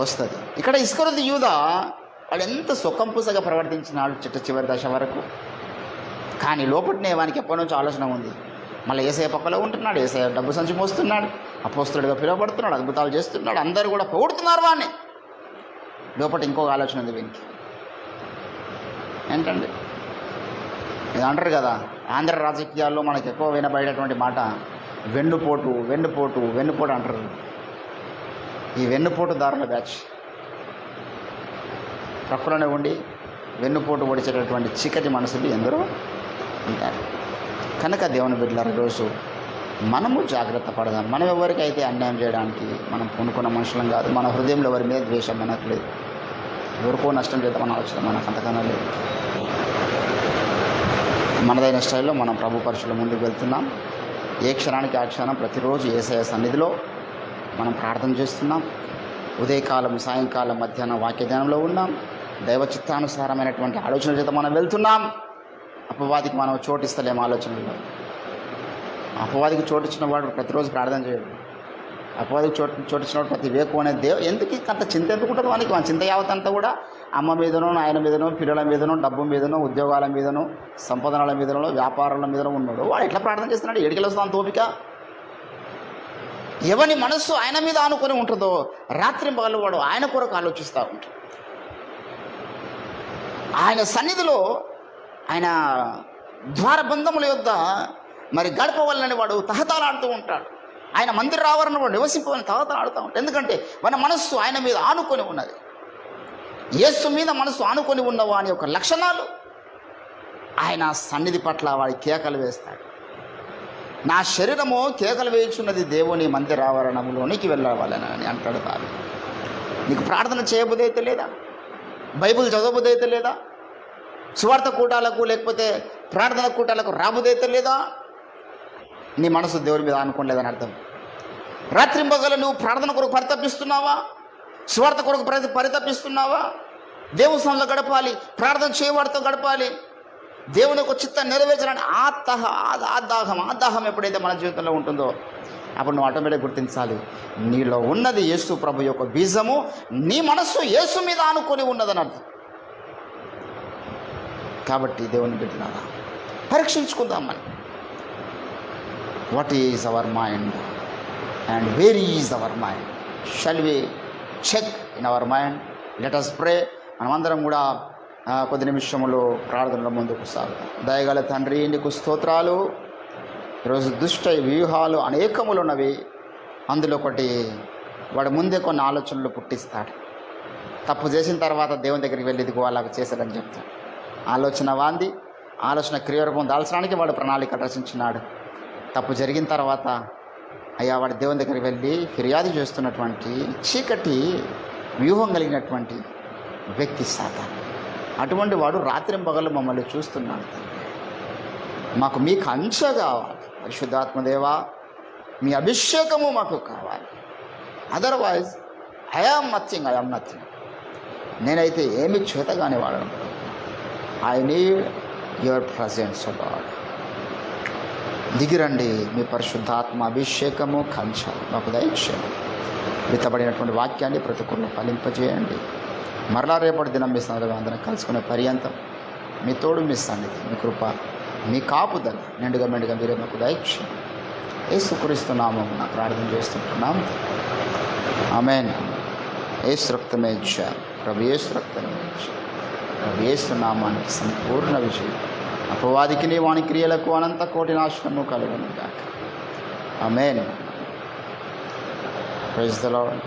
వస్తుంది. ఇక్కడ ఇస్కరియోతు యూదా వాడు ఎంత సుఖంపుసగా ప్రవర్తించినాడు చివరి దశ వరకు. కానీ లోపటినే వానికి ఎప్పటి నుంచి ఆలోచన ఉంది, మళ్ళీ ఏసయ్య పక్కలో ఉంటున్నాడు, ఏసయ్య డబ్బు సంచి మోస్తున్నాడు, అపోస్తలుడిగా పిలువబడుతున్నాడు, అద్భుతాలు చేస్తున్నాడు, అందరూ కూడా పొగుడుతున్నారు వాడిని. లోపల ఇంకొక ఆలోచన ఉంది వీనికి. ఏంటండి, ఇది అంటారు కదా, ఆంధ్ర రాజకీయాల్లో మనకు ఎక్కువ వినబడేటువంటి మాట వెన్నుపోటు వెన్నుపోటు వెన్నుపోటు అంటారు. ఈ వెన్నుపోటుదారుల బ్యాచ్ ప్రక్కలోనే ఉండి వెన్నుపోటు పొడిచేటటువంటి చీకటి మనసులు ఎందరో ఉంటారు. కనుక దేవుని బిడ్డలారా, రోజు మనము జాగ్రత్త పడదాం. మనం ఎవరికైతే అన్యాయం చేయడానికి మనం పూనుకున్న మనుషులం కాదు. మన హృదయంలో ఎవరి మీద ద్వేషం మనకు లేదు, ఎవరికో నష్టం చేద్దామని ఆలోచన మనకు అంతకన్నా లేదు. మనదైన స్టైల్లో మనం ప్రభు పరుషుల ముందుకు వెళ్తున్నాం. ఏ క్షణానికి ఆ క్షణం ప్రతిరోజు యేసయ్య సన్నిధిలో మనం ప్రార్థన చేస్తున్నాం. ఉదయకాలం, సాయంకాలం, మధ్యాహ్నం వాక్య ధ్యానంలో ఉన్నాం. దైవ చిత్తానుసారమైనటువంటి ఆలోచన చేత మనం వెళ్తున్నాం. అపవాదికి మనం చోటిస్తలేము ఆలోచనలో. అపవాదికి చోటిచ్చిన వాడు ప్రతిరోజు ప్రార్థన చేయడు. అపవాదికి చోటిచ్చిన వాడు ప్రతి వేకు అనేది ఎందుకు అంత చింత ఎందుకు ఉంటుంది వానికి? మన చింత యావతంతా కూడా అమ్మ మీదనో, ఆయన మీదనో, పిల్లల మీదనో, డబ్బు మీదనో, ఉద్యోగాల మీదనో, సంపదనల మీదనో, వ్యాపారాల మీదనో ఉన్నాడు. వాడు ఎట్లా ప్రార్థన చేస్తున్నాడు? ఏడికెళ్ళొస్తాను తోపిక. ఎవని మనస్సు ఆయన మీద ఆనుకొని ఉంటుందో రాత్రి పగలు వాడు ఆయన కొరకు ఆలోచిస్తూ ఉంటాడు. ఆయన సన్నిధిలో, ఆయన ద్వారబంధముల యొద్ద మరి గడపవల్లని వాడు తహతలాడుతూ ఉంటాడు. ఆయన మందిర ఆవరణ వాడు నివసింపవని తహతలాడుతూ ఉంటాడు. ఎందుకంటే మన మనస్సు ఆయన మీద ఆనుకొని ఉన్నది. యేసు మీద మనస్సు ఆనుకొని ఉన్నవా అని ఒక లక్షణాలు. ఆయన సన్నిధి పట్ల వాడి కేకలు వేస్తాడు. నా శరీరము కేకలు వేయుచున్నది దేవుని మందిర ఆవరణంలోనికి వెళ్ళవాలని అంటాడు. కాదు, నీకు ప్రార్థన చేయబుదైతే లేదా? బైబిల్ చదవబుదైతే లేదా? సువార్త కూటాలకు లేకపోతే ప్రార్థన కూటాలకు రాబుదైతే లేదా? నీ మనసు దేవుని మీద అనుకోలేదని అర్థం. రాత్రింబగలు నువ్వు ప్రార్థన కొరకు పరితపిస్తున్నావా? సువార్త కొరకు పరితపిస్తున్నావా? దేవుని సన్నిధిలో గడపాలి, ప్రార్థన చేయవాడితో గడపాలి, దేవుని యొక్క చిత్తాన్ని నెరవేర్చాలని ఆదాహం ఎప్పుడైతే మన జీవితంలో ఉంటుందో అప్పుడు నువ్వు ఆటోమేటిక్ గుర్తించాలి, నీలో ఉన్నది యేసు ప్రభు యొక్క బీజము. నీ మనస్సు యేసు మీద ఆనుకొని ఉన్నదని అర్థం. కాబట్టి దేవుని బిడ్డలారా, పరీక్షించుకుందాం మనం. What is our mind and where is our mind? Shall we check in our mind? Let us pray. మనమందరం కూడా కొద్ది నిమిషములు ప్రార్థనలో ముందుకు సాగుతాం. దయగల తండ్రి, నీకు స్తోత్రాలు. ఈరోజు దుష్ట వ్యూహాలు అనేకములు ఉన్నవి. అందులో ఒకటి, వాడు ముందే కొన్ని ఆలోచనలు పుట్టిస్తాడు. తప్పు చేసిన తర్వాత దేవుని దగ్గరికి వెళ్ళి ఇదిగో అలాగ చేశాడని చెప్తాడు. ఆలోచన వాంది, ఆలోచన క్రియరూపం దాల్చడానికి వాడు ప్రణాళిక రచించినాడు. తప్పు జరిగిన తర్వాత అయ్యా వాడు దేవుని దగ్గరికి వెళ్ళి ఫిర్యాదు చేస్తున్నటువంటి చీకటి వ్యూహం కలిగినటువంటి వ్యక్తి సాతాను. అటువంటి వాడు రాత్రింపగలు మమ్మల్ని చూస్తున్నాడు. మాకు మీ కంచె కావాలి పరిశుద్ధాత్మదేవా, మీ అభిషేకము మాకు కావాలి. Otherwise I am nothing. నేనైతే ఏమి చేతగానే వాడను. I need your presence God. దిగిరండి, మీ పరిశుద్ధాత్మ అభిషేకము కంచె మాకు దయచేయండి. విత్తబడినటువంటి వాక్యాన్ని ప్రతి ఒక్కరిలో ఫలింపజేయండి. మరలా రేపటి దినం మీ సందర్భంగా అందరం కలుసుకునే పర్యంతం మీ తోడు, మీ సన్నిధి, మీ కృప, మీ కాపుదల నిండుగా మెండుగా మీరే మాకు దయచేయండి. యేసుక్రీస్తు నామమున ప్రార్థన చేస్తుంటున్నాం. ఆమేన్. యేసు రక్తమే ఇచ్చారు, ప్రభు యేసు రక్తమే ఇచ్చారు. ప్రభు యేసు నామానికి సంపూర్ణ విజయం, అపవాదికి వాని క్రియలకు అనంత కోటి నాశనము కలుగును గాక. ఆమేన్. Praise the lord.